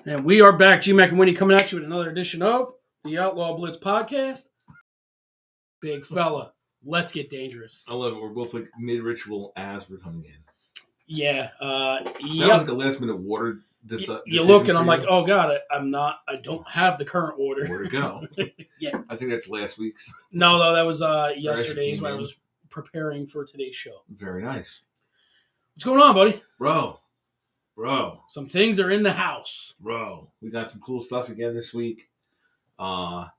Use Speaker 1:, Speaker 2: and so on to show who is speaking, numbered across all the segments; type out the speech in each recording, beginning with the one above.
Speaker 1: And we are back, G-Mac and Winnie, coming at you with another edition of the Outlaw Blitz podcast. Big fella, let's get dangerous.
Speaker 2: I love it. We're both like mid-ritual as we're coming in.
Speaker 1: Yeah.
Speaker 2: That was like a last-minute water decision.
Speaker 1: You look and I'm like, oh, God, I don't have the current order.
Speaker 2: Where to go?
Speaker 1: Yeah.
Speaker 2: I think that's last week's.
Speaker 1: No, that was yesterday's when I was preparing for today's show.
Speaker 2: Very nice.
Speaker 1: What's going on, buddy?
Speaker 2: Bro.
Speaker 1: Some things are in the house.
Speaker 2: Bro. We got some cool stuff again this week. Show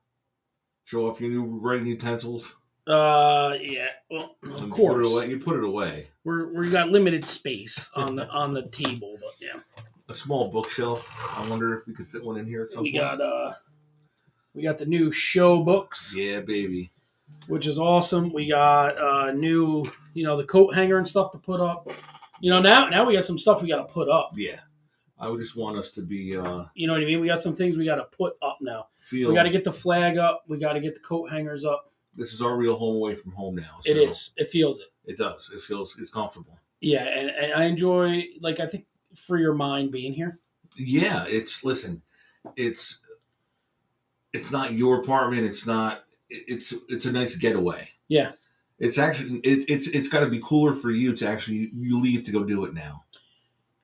Speaker 2: off your new writing utensils.
Speaker 1: Yeah. Well, of course.
Speaker 2: You put it away.
Speaker 1: We got limited space on the table, but yeah.
Speaker 2: A small bookshelf. I wonder if we could fit one in here at some point.
Speaker 1: We got the new show books.
Speaker 2: Yeah, baby.
Speaker 1: Which is awesome. We got new, the coat hanger and stuff to put up. Now we got some stuff we got to put up.
Speaker 2: Yeah. I would just want us to be...
Speaker 1: you know what I mean? We got some things we got to put up now. We got to get the flag up. We got to get the coat hangers up.
Speaker 2: This is our real home away from home now.
Speaker 1: So it is. It feels it.
Speaker 2: It does. It's comfortable.
Speaker 1: Yeah, and I enjoy, I think, for your mind being here.
Speaker 2: Yeah, it's not your apartment. It's a nice getaway.
Speaker 1: Yeah.
Speaker 2: It's actually, it's got to be cooler for you to actually, you leave to go do it now.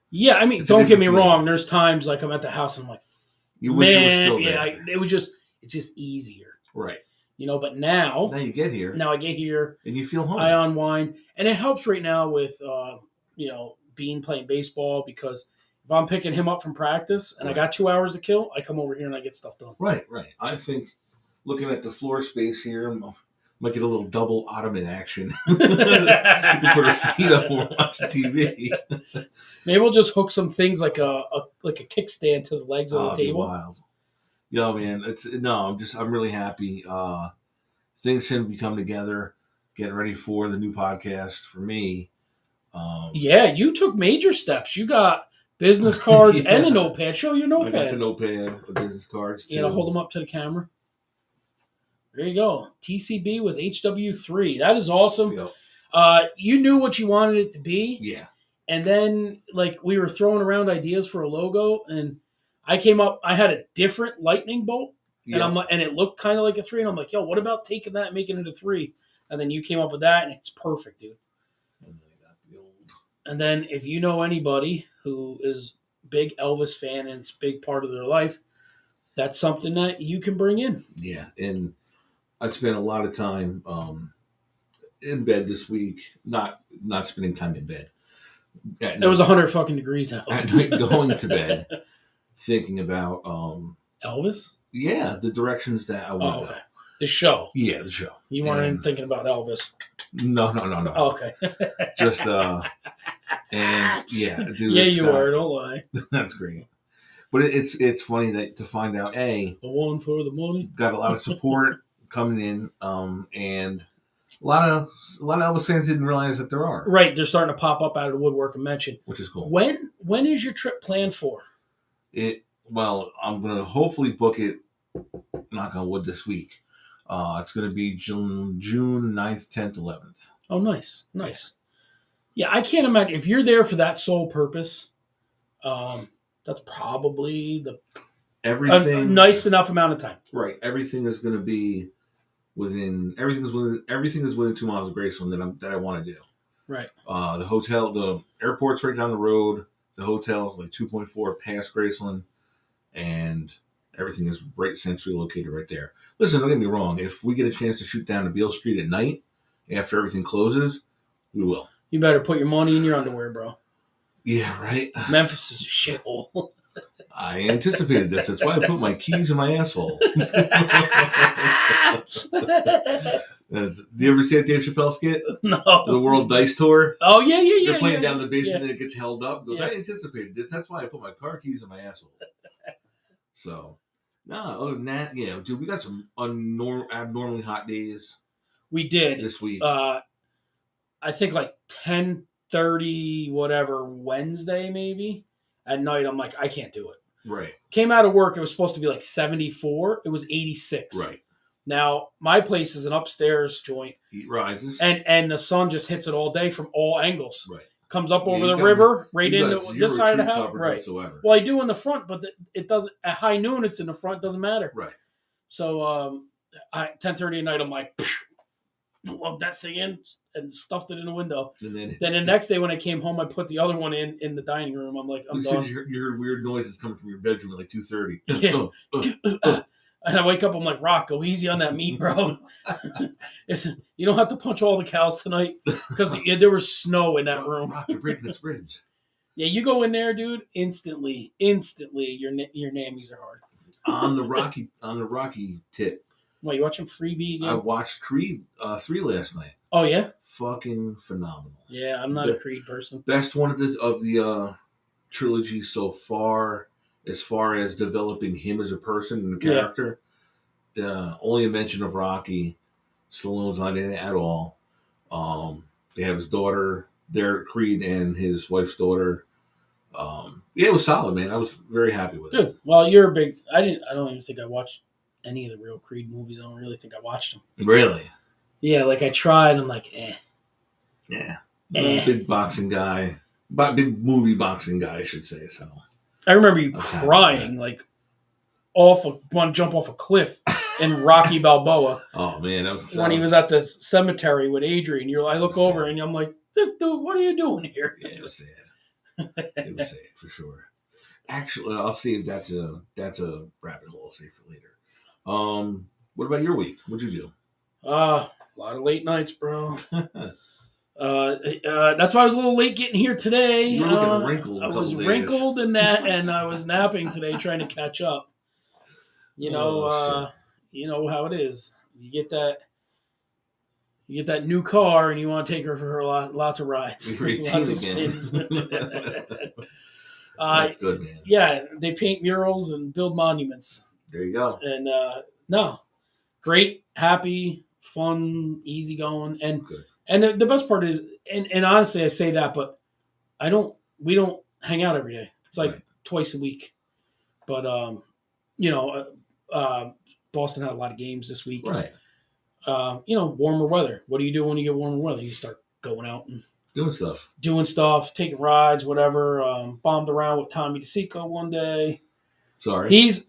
Speaker 1: Yeah, I mean, don't get me wrong. There's times I'm at the house and I'm like,
Speaker 2: you wish it was still there.
Speaker 1: Yeah, it's just easier.
Speaker 2: Right.
Speaker 1: But now
Speaker 2: you get here.
Speaker 1: Now I get here.
Speaker 2: And you feel home.
Speaker 1: I unwind. And it helps right now with, Bean playing baseball, because if I'm picking him up from practice and I got 2 hours to kill, I come over here and I get stuff done.
Speaker 2: Right. I think looking at the floor space here, might get a little double ottoman action. You can put her feet up and watch TV.
Speaker 1: Maybe we'll just hook some things like a kickstand to the legs of the table.
Speaker 2: Wild. Yo, man, I'm really happy. Things seem to be coming together. Getting ready for the new podcast for me.
Speaker 1: Yeah, you took major steps. You got business cards and a notepad. Show your notepad.
Speaker 2: I got the notepad, the business cards too.
Speaker 1: You gotta hold them up to the camera. There you go. TCB with HW3. That is awesome.
Speaker 2: Yep.
Speaker 1: You knew what you wanted it to be.
Speaker 2: Yeah.
Speaker 1: And then, we were throwing around ideas for a logo, and I had a different lightning bolt, and and it looked kind of like a 3, and I'm like, yo, what about taking that and making it a 3? And then you came up with that, and it's perfect, dude. And then if you know anybody who is a big Elvis fan and it's a big part of their life, that's something that you can bring in.
Speaker 2: Yeah, and I spent a lot of time in bed this week, not spending time in bed.
Speaker 1: It was 100 fucking degrees out.
Speaker 2: At night, going to bed, thinking about
Speaker 1: Elvis?
Speaker 2: Yeah, the directions that I want to go.
Speaker 1: The show.
Speaker 2: Yeah, the show.
Speaker 1: You weren't even thinking about Elvis.
Speaker 2: No.
Speaker 1: Oh, okay.
Speaker 2: Just and yeah, dude.
Speaker 1: Yeah, you were. Don't lie.
Speaker 2: That's great. But it's funny to find out the
Speaker 1: one for the money.
Speaker 2: Got a lot of support coming in, and a lot of Elvis fans didn't realize that there are.
Speaker 1: Right, they're starting to pop up out of the woodwork and mention,
Speaker 2: which is cool.
Speaker 1: When is your trip planned for?
Speaker 2: Well, I'm gonna hopefully book it. Knock on wood this week. It's going to be June 9th, 10th, 11th.
Speaker 1: Oh, nice. Yeah, I can't imagine. If you're there for that sole purpose, that's probably a nice enough amount of time.
Speaker 2: Right. Everything is going to be everything is within 2 miles of Graceland that I want to do.
Speaker 1: Right.
Speaker 2: The airport's right down the road. The hotel is like 2.4 past Graceland, and everything is right centrally located right there. Listen, don't get me wrong. If we get a chance to shoot down to Beale Street at night after everything closes, we will.
Speaker 1: You better put your money in your underwear, bro.
Speaker 2: Yeah, right.
Speaker 1: Memphis is a shithole.
Speaker 2: I anticipated this. That's why I put my keys in my asshole. Do you ever see that Dave Chappelle skit?
Speaker 1: No.
Speaker 2: The World Dice Tour?
Speaker 1: Oh, yeah.
Speaker 2: They're playing down the basement and it gets held up. He goes, I anticipated this. That's why I put my car keys in my asshole. So, other than that, yeah, dude, we got some abnormally hot days.
Speaker 1: We did.
Speaker 2: This week.
Speaker 1: I think 10:30, whatever, Wednesday maybe. At night, I'm like, I can't do it.
Speaker 2: Right.
Speaker 1: Came out of work, it was supposed to be 74. It was 86.
Speaker 2: Right.
Speaker 1: Now, my place is an upstairs joint.
Speaker 2: Heat rises.
Speaker 1: And the sun just hits it all day from all angles.
Speaker 2: Right.
Speaker 1: comes up over
Speaker 2: you
Speaker 1: the
Speaker 2: got-
Speaker 1: river, right
Speaker 2: you got
Speaker 1: into
Speaker 2: zero
Speaker 1: this side of the
Speaker 2: tree
Speaker 1: house.
Speaker 2: coverage
Speaker 1: Right.
Speaker 2: whatsoever.
Speaker 1: Well, I do in the front, but it doesn't. At high noon, it's in the front. Doesn't matter.
Speaker 2: Right.
Speaker 1: So, 10:30 at night, I'm like, plugged that thing in and stuffed it in the window.
Speaker 2: And
Speaker 1: Then the next day when I came home, I put the other one in the dining room. I'm like, I'm done.
Speaker 2: You heard weird noises coming from your bedroom at like 2:30.
Speaker 1: Yeah. And I wake up, I'm like, Rock, go easy on that meat, bro. You don't have to punch all the cows tonight because there was snow in that room.
Speaker 2: Rock, you're breaking its ribs.
Speaker 1: Yeah, you go in there, dude. Instantly, your nammies are hard.
Speaker 2: On the Rocky tip.
Speaker 1: What, you watching Freebie again?
Speaker 2: I watched Creed 3 last night.
Speaker 1: Oh yeah,
Speaker 2: fucking phenomenal.
Speaker 1: Yeah, I'm not a Creed person.
Speaker 2: Best one of the trilogy so far, as far as developing him as a person and a character. Only a mention of Rocky. Stallone's not in it at all. They have his daughter, Creed, and his wife's daughter. It was solid, man. I was very happy with it.
Speaker 1: Good. Well, you're a big. I don't even think I watched any of the real Creed movies. I don't really think I watched them.
Speaker 2: Really?
Speaker 1: Yeah, like I tried. I'm like,
Speaker 2: Yeah. Big boxing guy. Big movie boxing guy, I should say. So
Speaker 1: I remember you crying, like want to jump off a cliff in Rocky Balboa.
Speaker 2: Oh man, that was
Speaker 1: when he was at the cemetery with Adrian. I look over and I'm like, dude, what are you doing here?
Speaker 2: Yeah, it was sad. It was sad for sure. Actually, I'll see if that's a rabbit hole. I'll save for later. What about your week? What'd you do?
Speaker 1: A lot of late nights, bro. That's why I was a little late getting here today.
Speaker 2: You were looking wrinkled.
Speaker 1: I was wrinkled in that, and I was napping today, trying to catch up. You know how it is. You get that new car, and you want to take her for lots of rides, lots of spins.
Speaker 2: That's good, man.
Speaker 1: Yeah, they paint murals and build monuments.
Speaker 2: There you go.
Speaker 1: And no, great, happy, fun, easygoing, and
Speaker 2: good.
Speaker 1: And the best part is, and honestly, I say that, but we don't hang out every day. It's like twice a week. But Boston had a lot of games this week.
Speaker 2: Right.
Speaker 1: Warmer weather. What do you do when you get warmer weather? You start going out and
Speaker 2: doing stuff,
Speaker 1: taking rides, whatever. Bombed around with Tommy DeSico one day.
Speaker 2: Sorry.
Speaker 1: He's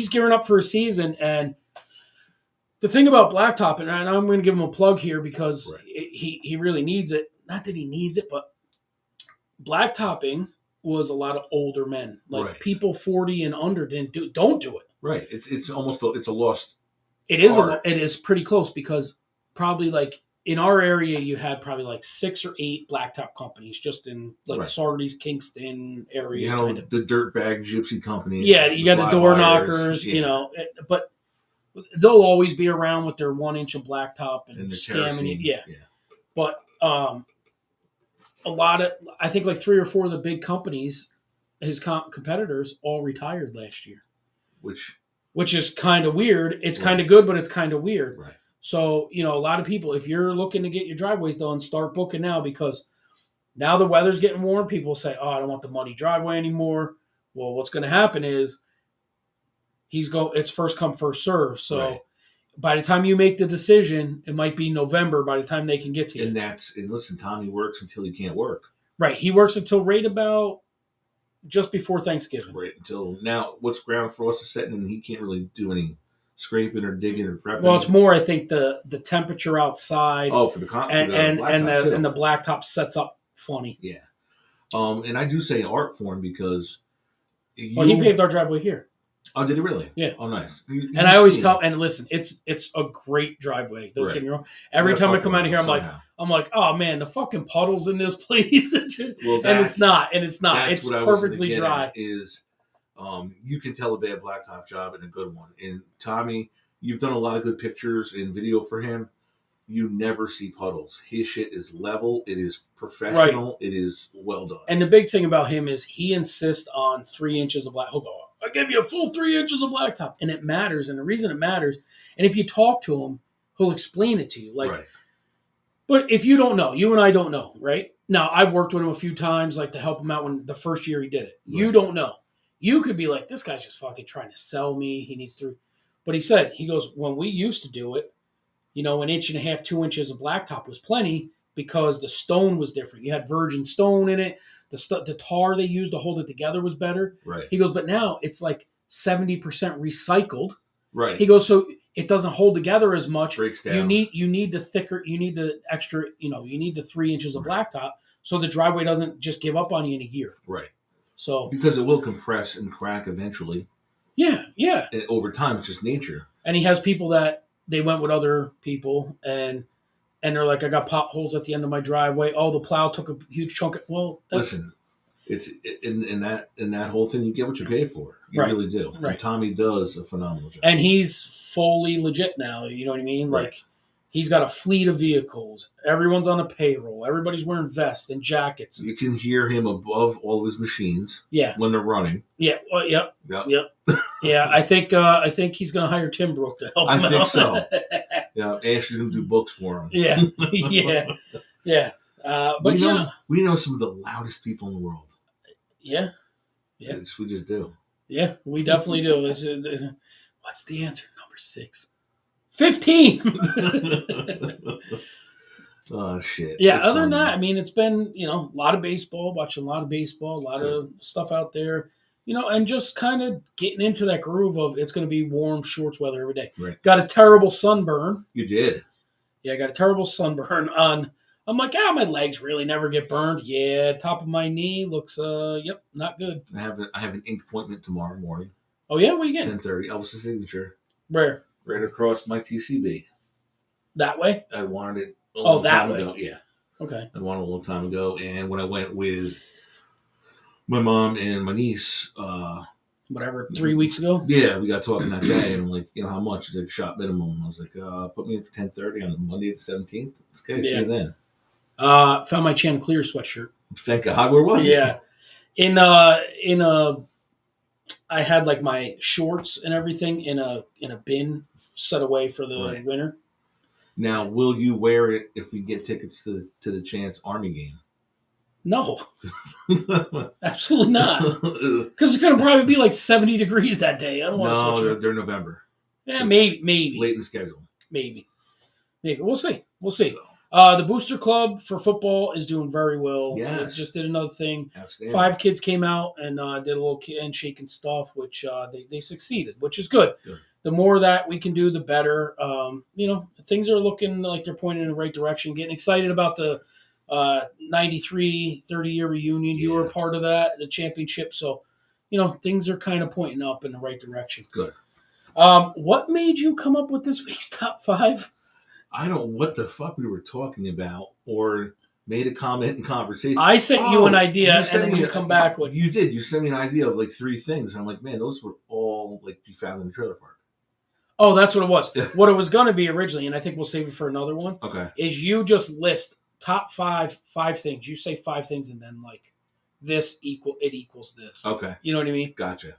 Speaker 1: gearing up for a season, and the thing about blacktop, and I'm going to give him a plug here because he really needs it. Not that he needs it, but blacktopping was a lot of older men, people 40 and under don't do it.
Speaker 2: Right. It's almost it's a lost.
Speaker 1: It is it is pretty close because probably like in our area you had probably like 6 or 8 blacktop companies just in like Sardis, Kingston area.
Speaker 2: You know, the dirtbag gypsy companies.
Speaker 1: Yeah, you got the door knockers, but they'll always be around with their 1 inch of blacktop and scamming you. Yeah. But a lot of, I think like 3 or 4 of the big companies, his competitors, all retired last year. Which is kind of weird. It's kind of good, but it's kind of weird.
Speaker 2: Right.
Speaker 1: So, a lot of people, if you're looking to get your driveways done, start booking now because now the weather's getting warm. People say, oh, I don't want the muddy driveway anymore. Well, what's going to happen is it's first come, first serve. So by the time you make the decision, it might be November by the time they can get to you.
Speaker 2: And listen, Tommy works until he can't work.
Speaker 1: Right. He works until right about just before Thanksgiving.
Speaker 2: Right. Until now, what's ground frost is setting and he can't really do any scraping or digging or prepping.
Speaker 1: Well, it's more, I think, the temperature outside.
Speaker 2: Oh, for the
Speaker 1: and the blacktop sets up funny.
Speaker 2: Yeah. And I do say art form because
Speaker 1: he paved our driveway here.
Speaker 2: Oh, did he really?
Speaker 1: Yeah.
Speaker 2: Oh, nice.
Speaker 1: And I always tell, and listen, it's a great driveway. Don't get me wrong. Every time I come out of here, I'm like, oh man, the fucking puddles in this place. And it's not. It's perfectly dry.
Speaker 2: You can tell a bad blacktop job and a good one. And Tommy, you've done a lot of good pictures and video for him. You never see puddles. His shit is level. It is professional. It is well done.
Speaker 1: And the big thing about him is he insists on 3 inches of black. He'll go, I give you a full 3 inches of blacktop. And it matters. And the reason it matters, and if you talk to him, he'll explain it to you. But if you don't know, you and I don't know, right? Now, I've worked with him a few times, to help him out when the first year he did it. Right. You don't know. You could be like, this guy's just fucking trying to sell me. He needs to. But he goes, when we used to do it, 1.5 inches, 2 inches of blacktop was plenty. because the stone was different. You had virgin stone in it. The tar they used to hold it together was better.
Speaker 2: Right.
Speaker 1: He goes, but now it's like 70% recycled.
Speaker 2: Right.
Speaker 1: He goes, so it doesn't hold together as much.
Speaker 2: Breaks down.
Speaker 1: You need the extra, you need the 3 inches of blacktop so the driveway doesn't just give up on you in a year.
Speaker 2: Right.
Speaker 1: So
Speaker 2: because it will compress and crack eventually.
Speaker 1: Yeah.
Speaker 2: Over time, it's just nature.
Speaker 1: And he has people that they went with other people and they're like, I got potholes at the end of my driveway. Oh, the plow took a huge chunk.
Speaker 2: Listen, it's in that whole thing. You get what you pay for. You really do.
Speaker 1: Right.
Speaker 2: And Tommy does a phenomenal job.
Speaker 1: And he's fully legit now. You know what I mean?
Speaker 2: Right.
Speaker 1: Like he's got a fleet of vehicles. Everyone's on a payroll. Everybody's wearing vests and jackets.
Speaker 2: You can hear him above all of his machines.
Speaker 1: Yeah.
Speaker 2: When they're running.
Speaker 1: Yeah. Well, yep. Yeah. I think he's going to hire Tim Brook to help him out.
Speaker 2: I think so. Yeah. Ashley's going to do books for him.
Speaker 1: Yeah. Yeah. But
Speaker 2: we know some of the loudest people in the world.
Speaker 1: Yeah.
Speaker 2: We just do.
Speaker 1: Yeah, we definitely do. What's the answer? Number 6. 15.
Speaker 2: Oh, shit.
Speaker 1: Yeah, other than that, I mean, it's been, a lot of baseball, watching a lot of baseball, a lot of stuff out there, and just kind of getting into that groove of it's going to be warm shorts weather every day.
Speaker 2: Right.
Speaker 1: Got a terrible sunburn.
Speaker 2: You did?
Speaker 1: Yeah, I got a terrible sunburn on. I'm like, my legs really never get burned. Yeah, top of my knee looks, not good.
Speaker 2: I have an ink appointment tomorrow morning.
Speaker 1: Oh, yeah? What are you getting?
Speaker 2: 10:30. Elvis' signature.
Speaker 1: Where?
Speaker 2: Right across my TCB.
Speaker 1: That way?
Speaker 2: I wanted it a long time ago. Yeah.
Speaker 1: Okay.
Speaker 2: I wanted it a long time ago. And when I went with my mom and my niece...
Speaker 1: 3 weeks ago?
Speaker 2: Yeah, we got talking that day. And I'm like, how much? She's like, shot minimum. I was like, put me in for 10:30 on Monday the 17th. Okay, see you then.
Speaker 1: Found my Chanticleer sweatshirt.
Speaker 2: Thank God. Where was it?
Speaker 1: Yeah. I had like my shorts and everything in a bin set away for the winter.
Speaker 2: Now, will you wear it if we get tickets to the Chance Army game?
Speaker 1: No. Absolutely not. Because it's going to probably be like 70 degrees that day. I don't want to switch.
Speaker 2: No, they're November.
Speaker 1: Yeah, maybe.
Speaker 2: Late in the schedule.
Speaker 1: Maybe. We'll see. So. The Booster Club for football is doing very well.
Speaker 2: Yes.
Speaker 1: Just did another thing.
Speaker 2: 5
Speaker 1: kids came out and did a little handshake and stuff, which they succeeded, which is good. The more that we can do, the better. Things are looking like they're pointing in the right direction. Getting excited about the 93 30-year reunion. You were a part of that, the championship. So, things are kind of pointing up in the right direction.
Speaker 2: Good.
Speaker 1: What made you come up with this week's top 5?
Speaker 2: I don't know what the fuck we were talking about or made a comment in conversation.
Speaker 1: I sent you an idea and then you come back with...
Speaker 2: You did. You sent me an idea of like 3 things. And I'm like, man, those would all like be found in the trailer park.
Speaker 1: Oh, that's what it was. What it was going to be originally, and I think we'll save it for another one, is you just list top 5 things. You say 5 things and then like it equals this.
Speaker 2: Okay.
Speaker 1: You know what I mean?
Speaker 2: Gotcha.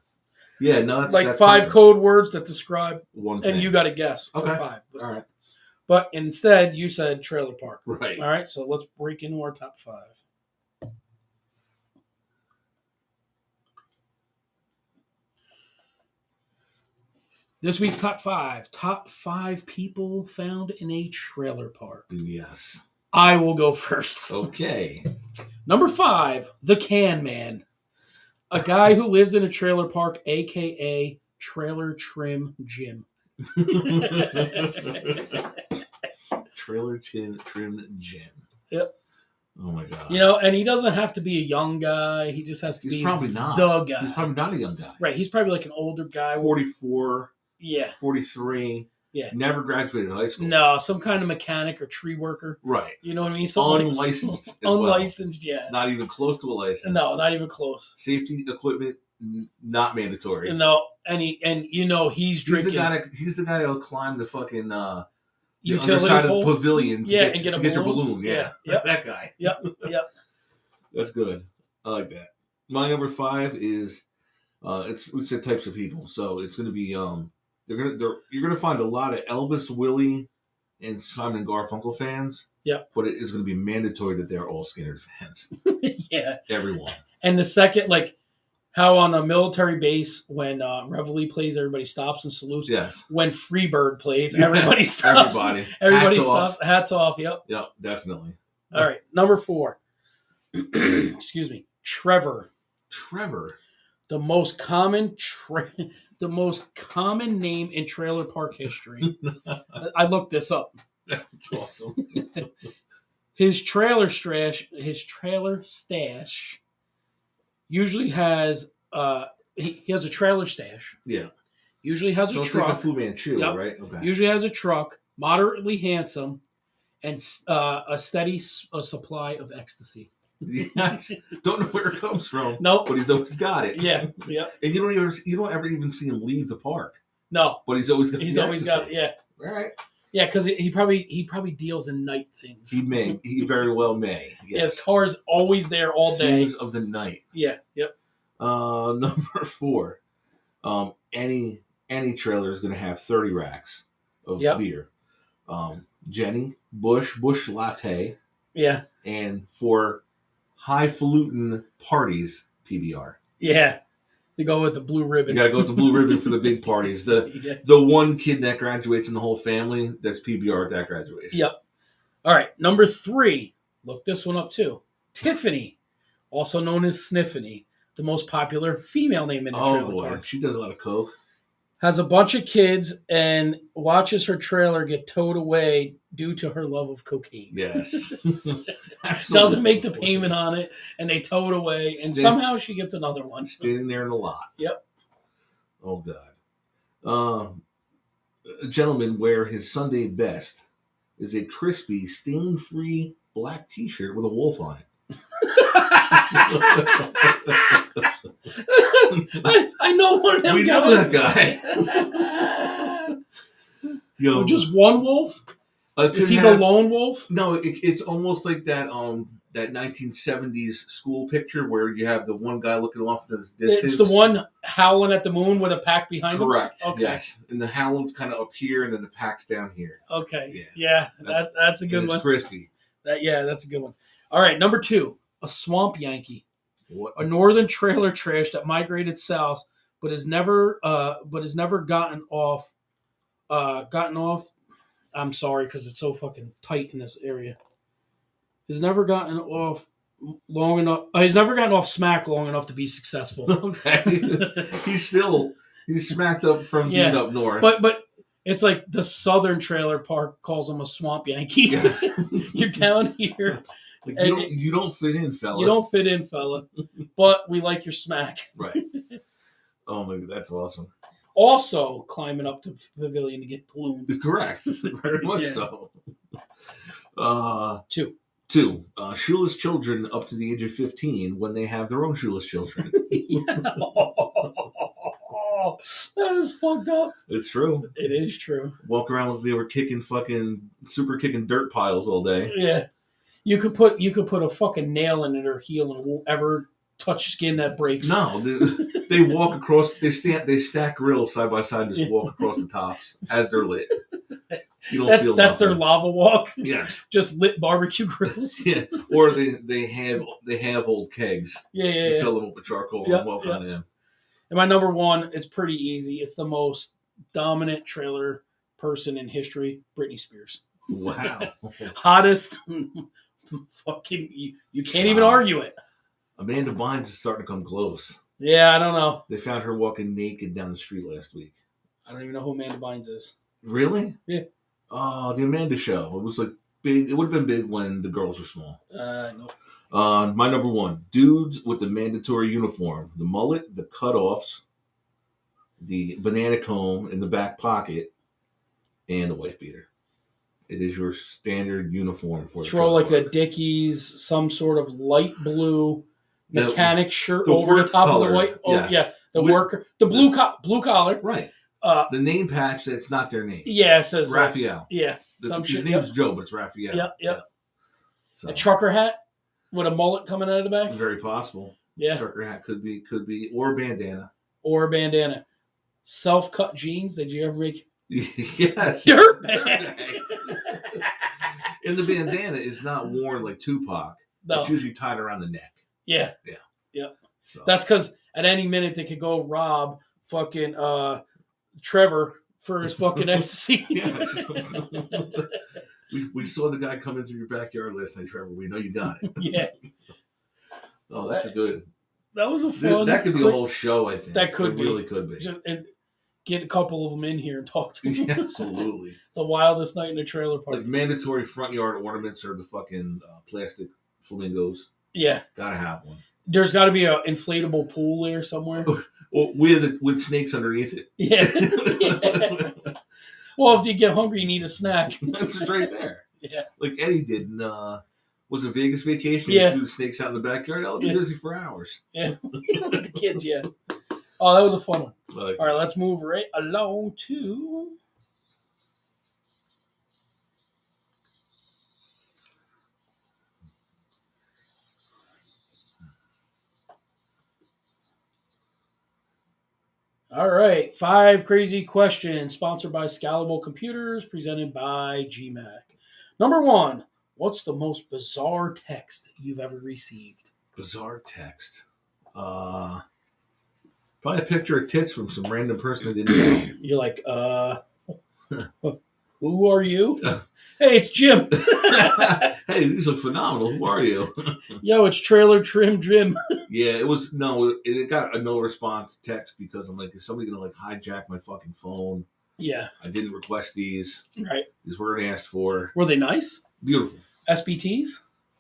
Speaker 2: Yeah, no, that's...
Speaker 1: Like 5 code words that describe
Speaker 2: one thing.
Speaker 1: And you got to guess for 5.
Speaker 2: All right.
Speaker 1: But instead, you said trailer park.
Speaker 2: Right.
Speaker 1: All right, so let's break into our top 5. This week's top 5. Top 5 people found in a trailer park.
Speaker 2: Yes.
Speaker 1: I will go first.
Speaker 2: Okay.
Speaker 1: Number 5, the Can Man. A guy who lives in a trailer park, a.k.a. Trailer Trim Jim.
Speaker 2: Trailer Trim Jim.
Speaker 1: Yep.
Speaker 2: Oh my God.
Speaker 1: And he doesn't have to be a young guy. He just has to be
Speaker 2: probably not
Speaker 1: the guy.
Speaker 2: He's probably not a young guy.
Speaker 1: Right. He's probably like an older guy.
Speaker 2: 44.
Speaker 1: Yeah.
Speaker 2: 43.
Speaker 1: Yeah.
Speaker 2: Never graduated high school.
Speaker 1: No, some kind of mechanic or tree worker.
Speaker 2: Right.
Speaker 1: You know what I mean?
Speaker 2: Unlicensed.
Speaker 1: Unlicensed, yeah.
Speaker 2: Not even close to a license.
Speaker 1: No, not even close.
Speaker 2: Safety equipment, not mandatory.
Speaker 1: No, and he's drinking.
Speaker 2: He's the guy that'll climb the fucking
Speaker 1: utility
Speaker 2: other side
Speaker 1: pole?
Speaker 2: of the pavilion to
Speaker 1: get
Speaker 2: your balloon. Yeah.
Speaker 1: Yep.
Speaker 2: That guy.
Speaker 1: Yep.
Speaker 2: That's good. I like that. My number 5 is we said types of people. So it's gonna be you're gonna find a lot of Elvis, Willie, and Simon and Garfunkel fans.
Speaker 1: Yeah.
Speaker 2: But it is gonna be mandatory that they're all Skinner fans.
Speaker 1: Yeah.
Speaker 2: Everyone.
Speaker 1: And the second, like how on a military base when Reveille plays, everybody stops and salutes.
Speaker 2: Yes.
Speaker 1: When Freebird plays, everybody stops. Everybody stops. Hats off. Yep.
Speaker 2: Yep, definitely.
Speaker 1: All right, number 4. Excuse me, Trevor.
Speaker 2: Trevor.
Speaker 1: The most common the most common name in trailer park history. I looked this up.
Speaker 2: That's awesome.
Speaker 1: His trailer stash usually has he has a trailer stash.
Speaker 2: Yeah.
Speaker 1: Usually has
Speaker 2: So
Speaker 1: a
Speaker 2: it's
Speaker 1: truck.
Speaker 2: like a Fu Manchu,
Speaker 1: Yep.
Speaker 2: right? Okay.
Speaker 1: Usually has a truck, moderately handsome, and a steady supply of ecstasy.
Speaker 2: Yes. Don't know where it comes from.
Speaker 1: Nope.
Speaker 2: But he's always got it.
Speaker 1: Yeah. Yeah.
Speaker 2: And you don't ever even see him leave the park.
Speaker 1: No.
Speaker 2: But he's always got
Speaker 1: got it. Yeah.
Speaker 2: All right.
Speaker 1: Yeah, because he probably deals in night things.
Speaker 2: He very well may. Yes.
Speaker 1: Yeah, his car is always there all day.
Speaker 2: Things of the night.
Speaker 1: Yeah. Yep.
Speaker 2: Number 4. Any trailer is going to have 30 racks of beer. Jenny, Bush Latte.
Speaker 1: Yeah.
Speaker 2: And for highfalutin parties, PBR.
Speaker 1: Yeah. You go with the blue ribbon.
Speaker 2: You got to go with the blue ribbon for the big parties. The one kid that graduates in the whole family, that's PBR at that graduation.
Speaker 1: Yep. All right. Number 3. Look this one up too. Tiffany, also known as Sniffany, the most popular female name in the trailer park.
Speaker 2: She does a lot of coke.
Speaker 1: Has a bunch of kids and watches her trailer get towed away due to her love of cocaine.
Speaker 2: Yes.
Speaker 1: Doesn't make the payment on it, and they tow it away, and somehow she gets another one.
Speaker 2: Standing there in the lot.
Speaker 1: Yep.
Speaker 2: Oh, God. A gentleman wear his Sunday best is a crispy, stain-free black T-shirt with a wolf on it.
Speaker 1: I know one of them guys.
Speaker 2: We know that guy.
Speaker 1: Just one wolf? Is he the lone wolf?
Speaker 2: No, it's almost like that 1970s school picture where you have the one guy looking off into the distance.
Speaker 1: It's the one howling at the moon with a pack behind him?
Speaker 2: Correct.
Speaker 1: Okay.
Speaker 2: Yes. And the howling's kind of up here and then the pack's down here.
Speaker 1: Okay. Yeah. That's a good one.
Speaker 2: It's crispy.
Speaker 1: That's a good one. All right, number 2, a swamp Yankee.
Speaker 2: What?
Speaker 1: A northern trailer trash that migrated south but has never gotten off. I'm sorry because it's so fucking tight in this area. Has never gotten off long enough. He's never gotten off smack long enough to be successful.
Speaker 2: Okay. he's smacked up from being up north.
Speaker 1: But it's like the southern trailer park calls him a swamp Yankee.
Speaker 2: Yes.
Speaker 1: You're down here.
Speaker 2: Like you don't fit in, fella.
Speaker 1: You don't fit in, fella. But we like your smack.
Speaker 2: Right. Oh my God, that's awesome.
Speaker 1: Also climbing up to the pavilion to get balloons.
Speaker 2: Correct. Very much so.
Speaker 1: 2.
Speaker 2: Shoeless children up to the age of 15 when they have their own shoeless children.
Speaker 1: That is fucked up.
Speaker 2: It's true.
Speaker 1: It is true.
Speaker 2: Walk around like they were kicking dirt piles all day.
Speaker 1: Yeah. You could put a fucking nail in it or heel and it won't ever touch skin that breaks.
Speaker 2: No, they walk across. They stack grills side by side, and just walk across the tops as they're lit. You don't feel
Speaker 1: that's their lava walk.
Speaker 2: Yes,
Speaker 1: just lit barbecue grills.
Speaker 2: Yeah, or they have old kegs.
Speaker 1: Yeah.
Speaker 2: Fill them up with charcoal and walk on in.
Speaker 1: And my number 1, it's pretty easy. It's the most dominant trailer person in history, Britney Spears.
Speaker 2: Wow,
Speaker 1: hottest. Fucking, you can't even argue it.
Speaker 2: Amanda Bynes is starting to come close.
Speaker 1: Yeah, I don't know.
Speaker 2: They found her walking naked down the street last week.
Speaker 1: I don't even know who Amanda Bynes is.
Speaker 2: Really?
Speaker 1: Yeah.
Speaker 2: The Amanda Show. It was like big. It would have been big when the girls were small.
Speaker 1: No.
Speaker 2: My number 1, dudes with the mandatory uniform, the mullet, the cutoffs, the banana comb in the back pocket, and the wife beater. It is your standard uniform for
Speaker 1: throw like a Dickies, some sort of light blue mechanic shirt over the top of the white. Oh yes. Yeah, worker, the blue collar.
Speaker 2: Right. The name patch that's not their name.
Speaker 1: Yeah, it says
Speaker 2: Raphael.
Speaker 1: His
Speaker 2: name's Joe, but it's Raphael.
Speaker 1: Yep. So. A trucker hat with a mullet coming out of the back.
Speaker 2: Very possible.
Speaker 1: Yeah.
Speaker 2: Trucker hat could be, or a bandana.
Speaker 1: Self-cut jeans. Did you ever make?
Speaker 2: Yes.
Speaker 1: Dirtbag.
Speaker 2: And the bandana is not worn like Tupac. No. It's usually tied around the neck.
Speaker 1: Yeah. So. That's because at any minute they could go rob fucking Trevor for his fucking ecstasy.
Speaker 2: Yes. We saw the guy come in through your backyard last night, Trevor. We know you got it.
Speaker 1: Yeah.
Speaker 2: Oh, that's a good.
Speaker 1: That was a fun.
Speaker 2: That could be a whole show, I think.
Speaker 1: That could
Speaker 2: it
Speaker 1: be.
Speaker 2: really could be.
Speaker 1: And get a couple of them in here and talk to them.
Speaker 2: Yeah, absolutely.
Speaker 1: The wildest night in a trailer park.
Speaker 2: Like mandatory front yard ornaments or the fucking plastic flamingos.
Speaker 1: Yeah.
Speaker 2: Gotta have one.
Speaker 1: There's got to be an inflatable pool there somewhere.
Speaker 2: Well, with snakes underneath it.
Speaker 1: Yeah. Yeah. Well, if you get hungry, you need a snack.
Speaker 2: That's right there.
Speaker 1: Yeah.
Speaker 2: Like Eddie did in, was it Vegas Vacation?
Speaker 1: Yeah.
Speaker 2: He threw the snakes out in the backyard. I'll be busy for hours.
Speaker 1: Yeah. With the kids, yeah. Oh, that was a fun one.
Speaker 2: Like,
Speaker 1: all right, let's move right along to... All right, 5 crazy questions sponsored by Scalable Computers, presented by GMAC. Number 1, what's the most bizarre text you've ever received?
Speaker 2: Bizarre text. Probably a picture of tits from some random person I didn't know.
Speaker 1: You're like, who are you? Hey, it's Jim.
Speaker 2: Hey, these look phenomenal. Who are you?
Speaker 1: Yo, it's Trailer Trim Jim.
Speaker 2: Yeah, it was it got a no response text because I'm like, is somebody gonna like hijack my fucking phone?
Speaker 1: Yeah.
Speaker 2: I didn't request these.
Speaker 1: Right.
Speaker 2: These weren't asked for.
Speaker 1: Were they nice?
Speaker 2: Beautiful.
Speaker 1: SBTs?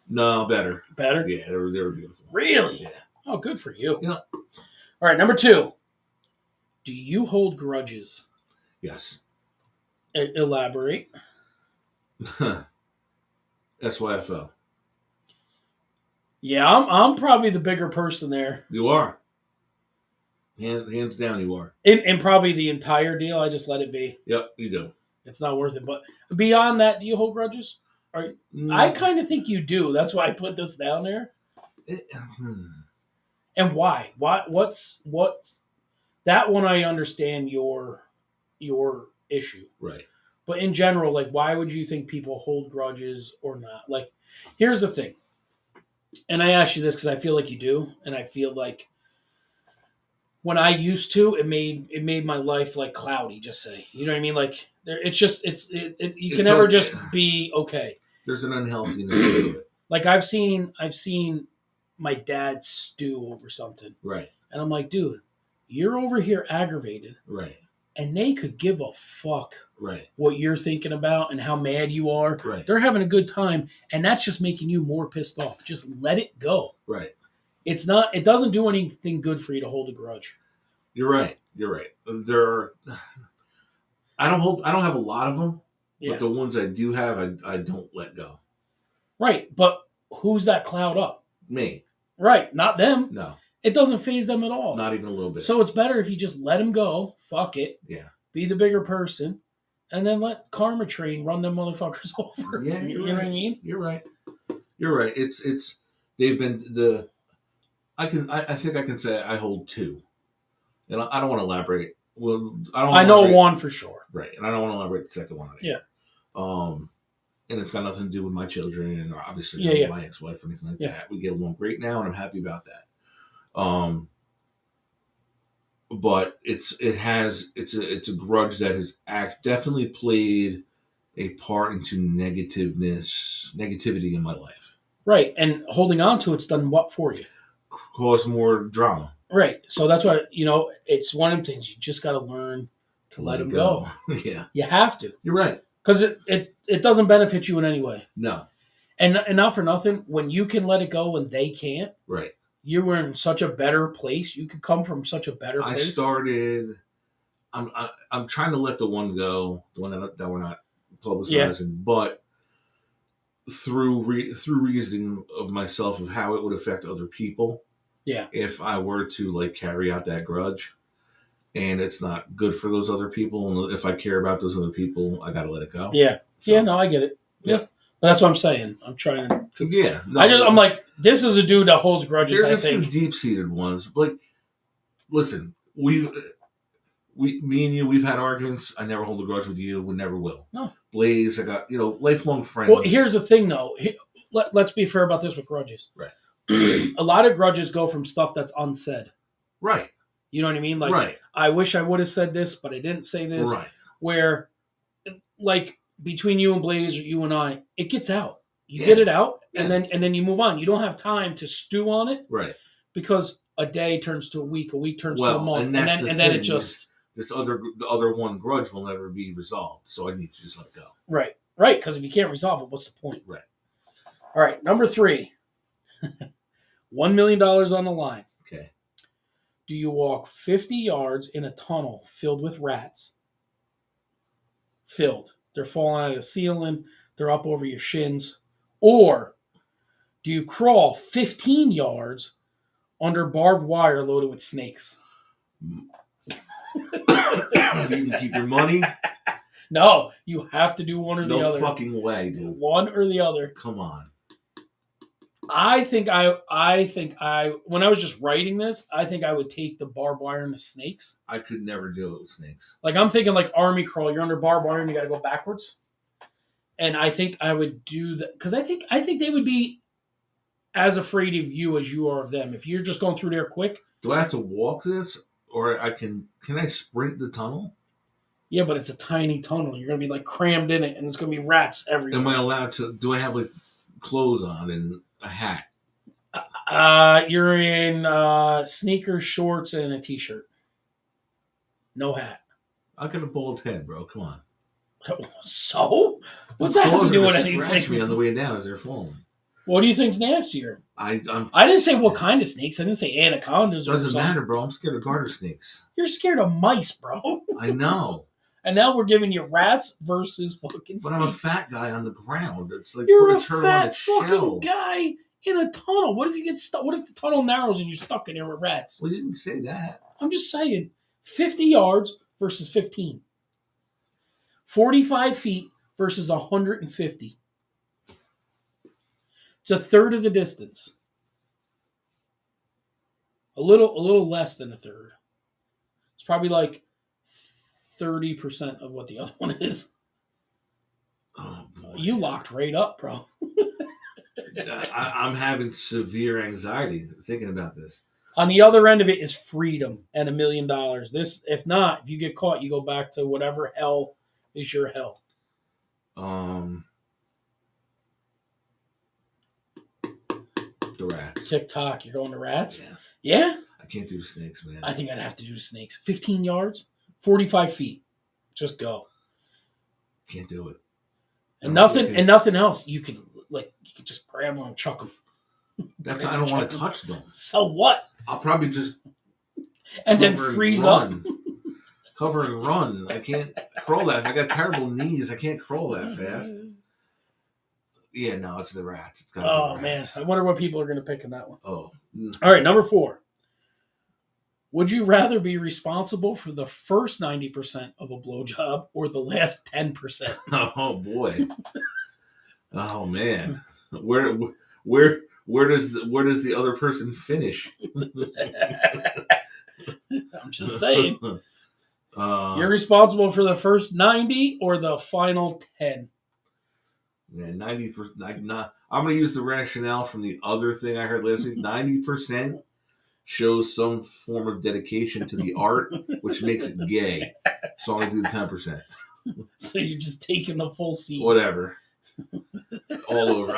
Speaker 2: No, better.
Speaker 1: Better?
Speaker 2: Yeah, they were beautiful.
Speaker 1: Really?
Speaker 2: Yeah.
Speaker 1: Oh, good for you.
Speaker 2: Yeah.
Speaker 1: All right, number 2. Do you hold grudges?
Speaker 2: Yes.
Speaker 1: Elaborate.
Speaker 2: SYFL.
Speaker 1: Yeah, I'm probably the bigger person there.
Speaker 2: You are. Hands down, you are.
Speaker 1: In probably the entire deal, I just let it be.
Speaker 2: Yep, you do.
Speaker 1: It's not worth it. But beyond that, do you hold grudges? I kind of think you do. That's why I put this down there. And why? What's that one? I understand your issue,
Speaker 2: right?
Speaker 1: But in general, like, why would you think people hold grudges or not? Like, here's the thing, and I ask you this because I feel like you do, and I feel like when I used to, it made my life like cloudy. Just say, you know what I mean? Like, you can never just be okay.
Speaker 2: There's an unhealthiness to it.
Speaker 1: Like I've seen my dad stew over something.
Speaker 2: Right.
Speaker 1: And I'm like, dude, you're over here aggravated.
Speaker 2: Right.
Speaker 1: And they could give a fuck
Speaker 2: right.
Speaker 1: what you're thinking about and how mad you are.
Speaker 2: Right.
Speaker 1: They're having a good time, and that's just making you more pissed off. Just let it go.
Speaker 2: Right.
Speaker 1: It doesn't do anything good for you to hold a grudge.
Speaker 2: You're right. I don't have a lot of them, but the ones I do have, I don't let go.
Speaker 1: Right. But who's that cloud up?
Speaker 2: Me.
Speaker 1: Right. Not them.
Speaker 2: No.
Speaker 1: It doesn't faze them at all.
Speaker 2: Not even a little bit.
Speaker 1: So it's better if you just let them go. Fuck it.
Speaker 2: Yeah.
Speaker 1: Be the bigger person, and then let Karma Train run them motherfuckers over.
Speaker 2: Yeah,
Speaker 1: you know what I mean?
Speaker 2: You're right. It's they've been I think I can say I hold 2, and I don't want to elaborate. Well, I
Speaker 1: know one for sure.
Speaker 2: Right, and I don't want to elaborate the second one on it.
Speaker 1: Yeah.
Speaker 2: And it's got nothing to do with my children, and obviously not my ex-wife or anything like that. We get along great now, and I'm happy about that. But it's a grudge that has definitely played a part into negativity in my life.
Speaker 1: Right, and holding on to it's done what for you?
Speaker 2: Cause more drama.
Speaker 1: Right, so that's why it's one of the things you just got to learn to let them go.
Speaker 2: Yeah,
Speaker 1: you have to.
Speaker 2: You're right,
Speaker 1: because it doesn't benefit you in any way.
Speaker 2: No,
Speaker 1: and not for nothing. When you can let it go and they can't,
Speaker 2: right.
Speaker 1: You were in such a better place. You could come from such a better place.
Speaker 2: I'm trying to let the one go, the one that we're not publicizing, but through reasoning of myself of how it would affect other people.
Speaker 1: Yeah.
Speaker 2: If I were to like carry out that grudge, and it's not good for those other people, and if I care about those other people, I got to let it go.
Speaker 1: Yeah. So, yeah. No, I get it. Yeah. But that's what I'm saying. I'm trying to.
Speaker 2: Yeah. No,
Speaker 1: I'm like, this is a dude that holds grudges.
Speaker 2: There's a few deep-seated ones. Like, listen, me and you, we've had arguments. I never hold a grudge with you. We never will.
Speaker 1: No.
Speaker 2: Blaze, I got lifelong friends.
Speaker 1: Well, here's the thing, though. Let's be fair about this with grudges.
Speaker 2: Right.
Speaker 1: A lot of grudges go from stuff that's unsaid.
Speaker 2: Right.
Speaker 1: You know what I mean? Like, I wish I would have said this, but I didn't say this.
Speaker 2: Right.
Speaker 1: Where, like, between you and Blaze or you and I, it gets out. You get it out, and then you move on. You don't have time to stew on it,
Speaker 2: right?
Speaker 1: Because a day turns to a week turns to a month, and then it just
Speaker 2: the other one grudge will never be resolved. So I need to just let it go.
Speaker 1: Right. Because if you can't resolve it, what's the point?
Speaker 2: Right.
Speaker 1: All right, number 3, $1 million on the line.
Speaker 2: Okay.
Speaker 1: Do you walk 50 yards in a tunnel filled with rats? Filled. They're falling out of the ceiling. They're up over your shins. Or do you crawl 15 yards under barbed wire loaded with snakes?
Speaker 2: You can keep your money.
Speaker 1: No, you have to do one or the other.
Speaker 2: No fucking way, dude.
Speaker 1: One or the other.
Speaker 2: Come on.
Speaker 1: I think when I was just writing this, I think I would take the barbed wire and the snakes.
Speaker 2: I could never do it with snakes.
Speaker 1: Like I'm thinking like army crawl, you're under barbed wire and you got to go backwards. And I think I would do that because I think they would be as afraid of you as you are of them. If you're just going through there quick.
Speaker 2: Do I have to walk this, or can I sprint the tunnel?
Speaker 1: Yeah, but it's a tiny tunnel. You're gonna be like crammed in it, and it's gonna be rats everywhere.
Speaker 2: Am I allowed to? Do I have like clothes on and a hat?
Speaker 1: You're in sneakers, shorts, and a t-shirt. No hat.
Speaker 2: I got a bald head, bro. Come on.
Speaker 1: So? What's that have to do with anything?
Speaker 2: Scratch me on the way down as they're falling.
Speaker 1: What do you think's nastier?
Speaker 2: I
Speaker 1: didn't say what kind of snakes. I didn't say anacondas.
Speaker 2: Doesn't matter, bro. I'm scared of garter snakes.
Speaker 1: You're scared of mice, bro.
Speaker 2: I know.
Speaker 1: And now we're giving you rats versus fucking snakes.
Speaker 2: But I'm a fat guy on the ground. It's like
Speaker 1: you're a fat fucking guy in a tunnel. What if you get stuck? What if the tunnel narrows and you're stuck in there with rats?
Speaker 2: Well, you didn't say that.
Speaker 1: I'm just saying. 50 yards versus 15. 45 feet versus 150. It's a third of the distance. A little less than a third. It's probably like 30% of what the other one is.
Speaker 2: Oh, boy.
Speaker 1: You locked right up, bro.
Speaker 2: I'm having severe anxiety thinking about this.
Speaker 1: On the other end of it is freedom and $1 million. This, if you get caught, you go back to whatever hell is your hell.
Speaker 2: The rats.
Speaker 1: TikTok, you're going to rats?
Speaker 2: Yeah.
Speaker 1: Yeah?
Speaker 2: I can't do the snakes, man.
Speaker 1: I think I'd have to do the snakes. 15 yards, 45 feet. Just go.
Speaker 2: Can't do it.
Speaker 1: And nothing else. You could just grab them and chuck them.
Speaker 2: I don't want to touch them.
Speaker 1: So what?
Speaker 2: I'll probably just
Speaker 1: and then freeze up.
Speaker 2: Cover and run. I can't crawl that. I got terrible knees. I can't crawl that fast. Yeah, no, it's the rats. It's gotta be the rats.
Speaker 1: Man, I wonder what people are going to pick in that one.
Speaker 2: Oh.
Speaker 1: All right, number 4. Would you rather be responsible for the first 90% of a blowjob or the last 10%?
Speaker 2: Oh boy. Oh man. Where does the other person finish?
Speaker 1: I'm just saying. You're responsible for the first 90 or the final 10.
Speaker 2: Yeah, 90%. I'm going to use the rationale from the other thing I heard last week. 90% shows some form of dedication to the art, which makes it gay. So I'm going to do the 10%.
Speaker 1: So you're just taking the full seat.
Speaker 2: Whatever. All over.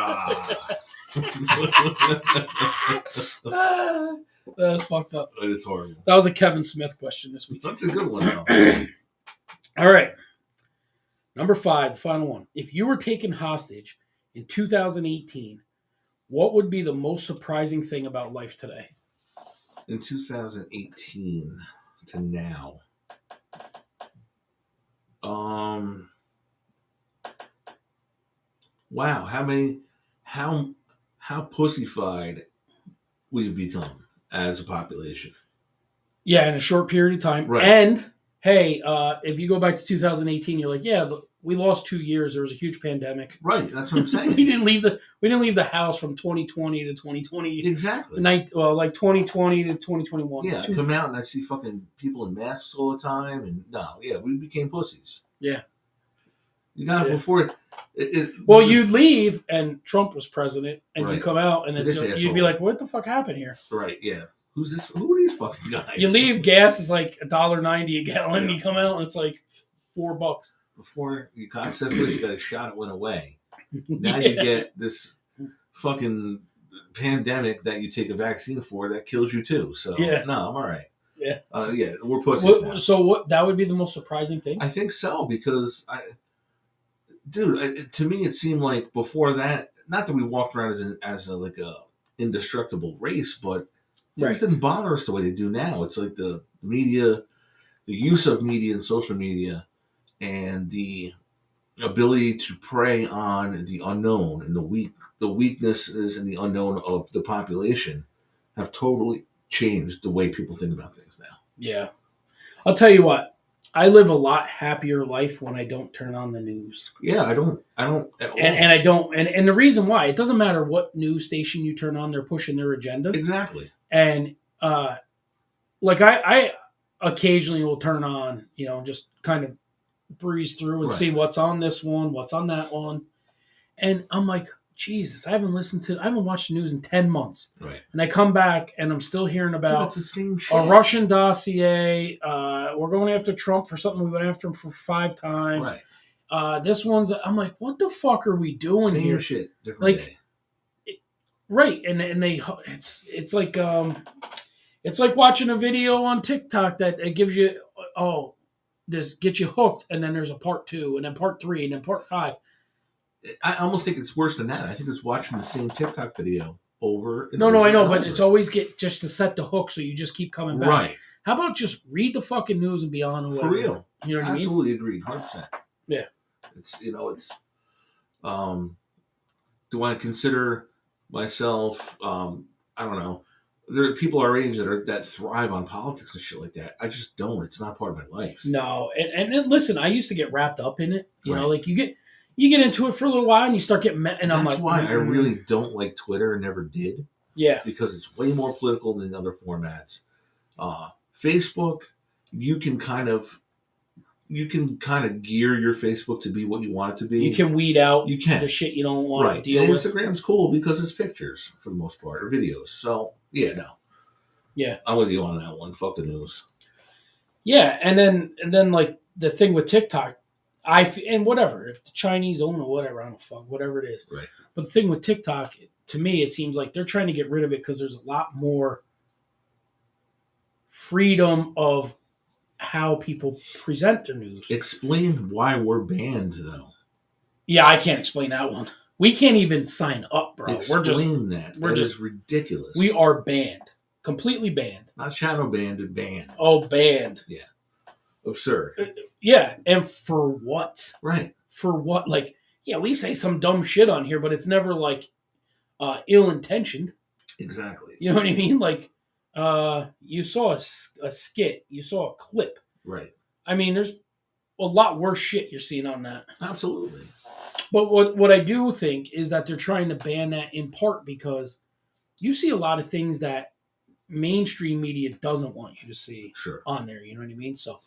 Speaker 1: That was fucked up.
Speaker 2: It is horrible.
Speaker 1: That was a Kevin Smith question this week.
Speaker 2: That's a good one, though.
Speaker 1: All right. Number 5, the final one. If you were taken hostage in 2018, what would be the most surprising thing about life today?
Speaker 2: In 2018 to now. Wow, how pussified we've become as a population.
Speaker 1: Yeah, in a short period of time.
Speaker 2: Right.
Speaker 1: And hey, if you go back to 2018, you're like, yeah, we lost 2 years. There was a huge pandemic.
Speaker 2: Right, that's what I'm saying.
Speaker 1: we didn't leave the house from 2020 to 2020.
Speaker 2: Exactly.
Speaker 1: Like 2020 to 2021.
Speaker 2: Yeah, I come out and I see fucking people in masks all the time, and we became pussies.
Speaker 1: Yeah.
Speaker 2: You got it before it.
Speaker 1: Well, you'd leave and Trump was president, and
Speaker 2: right.
Speaker 1: you come out and you'd be like, "What the fuck happened here?"
Speaker 2: Right? Yeah. Who's this? Who are these fucking guys?
Speaker 1: You leave, gas is like $1.90 a gallon. Yeah. You come out and it's like $4.
Speaker 2: before you got syphilis, you got a shot, it went away. Now you get this fucking pandemic that you take a vaccine for that kills you too. So no, I'm all right.
Speaker 1: Yeah.
Speaker 2: We're pussies now.
Speaker 1: So what? That would be the most surprising thing?
Speaker 2: I think so, because to me it seemed like before that, not that we walked around as a indestructible race, but things didn't bother us the way they do now. It's like the media, the use of media and social media, and the ability to prey on the unknown and the weaknesses and the unknown of the population have totally changed the way people think about things now.
Speaker 1: Yeah. I'll tell you what, I live a lot happier life when I don't turn on the news.
Speaker 2: Yeah, I don't at all.
Speaker 1: And I don't, and the reason why, it doesn't matter what news station you turn on, they're pushing their agenda.
Speaker 2: Exactly.
Speaker 1: And like I occasionally will turn on, just kind of breeze through and see what's on this one, what's on that one. And I'm like, Jesus, I haven't watched the news in 10 months.
Speaker 2: Right.
Speaker 1: And I come back and I'm still hearing about
Speaker 2: the same shit.
Speaker 1: A Russian dossier. We're going after Trump for something we went after him for 5 times.
Speaker 2: Right.
Speaker 1: This one's, I'm like, what the fuck are we doing
Speaker 2: same
Speaker 1: here?
Speaker 2: Shit, different day.
Speaker 1: Right. And they, it's like watching a video on TikTok that it gives you, this gets you hooked, and then there's a part 2, and then part 3, and then part 5.
Speaker 2: I almost think it's worse than that. I think it's watching the same TikTok video over and
Speaker 1: over. No, I know, but
Speaker 2: over.
Speaker 1: it's always just to set the hook, so you just keep coming back. Right. How about just read the fucking news and be on the way?
Speaker 2: For real.
Speaker 1: You know what I mean?
Speaker 2: Absolutely agreed. 100%.
Speaker 1: Yeah.
Speaker 2: It's, do I consider myself, I don't know. There are people our age that thrive on politics and shit like that. I just don't. It's not part of my life.
Speaker 1: No, and listen, I used to get wrapped up in it. You know, like you get into it for a little while and you start getting and I'm like,
Speaker 2: that's why I really don't like Twitter and never did.
Speaker 1: Yeah,
Speaker 2: because it's way more political than other formats. Facebook, you can kind of gear your Facebook to be what you want it to be.
Speaker 1: You can weed out the shit you don't want to deal with.
Speaker 2: Instagram's cool because it's pictures for the most part, or videos. So yeah, no.
Speaker 1: Yeah.
Speaker 2: I'm with you on that one. Fuck the news.
Speaker 1: Yeah, and then like the thing with TikTok, and whatever, if the Chinese own or whatever, I don't fuck, whatever it is.
Speaker 2: Right.
Speaker 1: But the thing with TikTok, to me, it seems like they're trying to get rid of it because there's a lot more freedom of how people present their news.
Speaker 2: Explain why we're banned, though.
Speaker 1: Yeah, I can't explain that one. We can't even sign up, bro.
Speaker 2: Explain that. We're just ridiculous.
Speaker 1: We are banned. Completely banned.
Speaker 2: Not shadow banned, banned.
Speaker 1: Oh, banned.
Speaker 2: Yeah. Absurd.
Speaker 1: Yeah, and for what?
Speaker 2: Right.
Speaker 1: For what? Like, yeah, we say some dumb shit on here, but it's never like ill-intentioned.
Speaker 2: Exactly.
Speaker 1: You know what I mean? Like, you saw a skit. You saw a clip.
Speaker 2: Right.
Speaker 1: I mean, there's a lot worse shit you're seeing on that.
Speaker 2: Absolutely.
Speaker 1: But what I do think is that they're trying to ban that in part because you see a lot of things that mainstream media doesn't want you to see on there. You know what I mean? So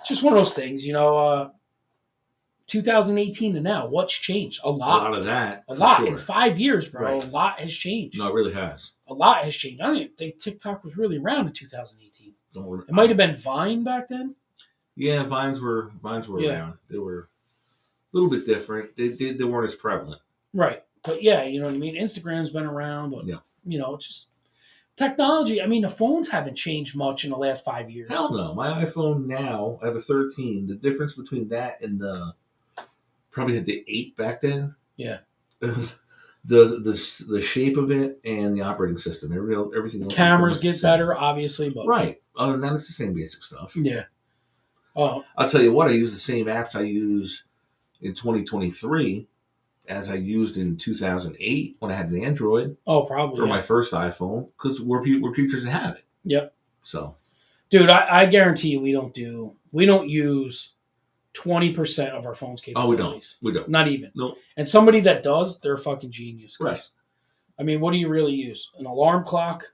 Speaker 1: it's just one of those things, 2018 to now, what's changed? A lot.
Speaker 2: A lot of that.
Speaker 1: A lot. Sure. In 5 years, bro. Right. A lot has changed.
Speaker 2: No, it really has.
Speaker 1: A lot has changed. I don't even think TikTok was really around in 2018. It might have been Vine back then.
Speaker 2: Yeah, Vines were around. They were a little bit different. They weren't as prevalent.
Speaker 1: Right. But yeah, you know what I mean? Instagram's been around, but it's just technology. I mean, the phones haven't changed much in the last 5 years.
Speaker 2: Hell no. My iPhone now, I have a 13. The difference between that and probably had the 8 back then.
Speaker 1: Yeah.
Speaker 2: The shape of it and the operating system. Everything else.
Speaker 1: Cameras get better, obviously, but
Speaker 2: right. Other than that, it's the same basic stuff.
Speaker 1: Yeah. Oh.
Speaker 2: I'll tell you what, I use the same apps I use in 2023 as I used in 2008 when I had an Android.
Speaker 1: Oh, probably.
Speaker 2: Or my first iPhone, because we're creatures that have it.
Speaker 1: Yep.
Speaker 2: So,
Speaker 1: dude, I guarantee you we don't use 20% of our phone's capabilities.
Speaker 2: Oh, we don't.
Speaker 1: Not even.
Speaker 2: No.
Speaker 1: And somebody that does, they're a fucking genius.
Speaker 2: Right.
Speaker 1: I mean, what do you really use? An alarm clock,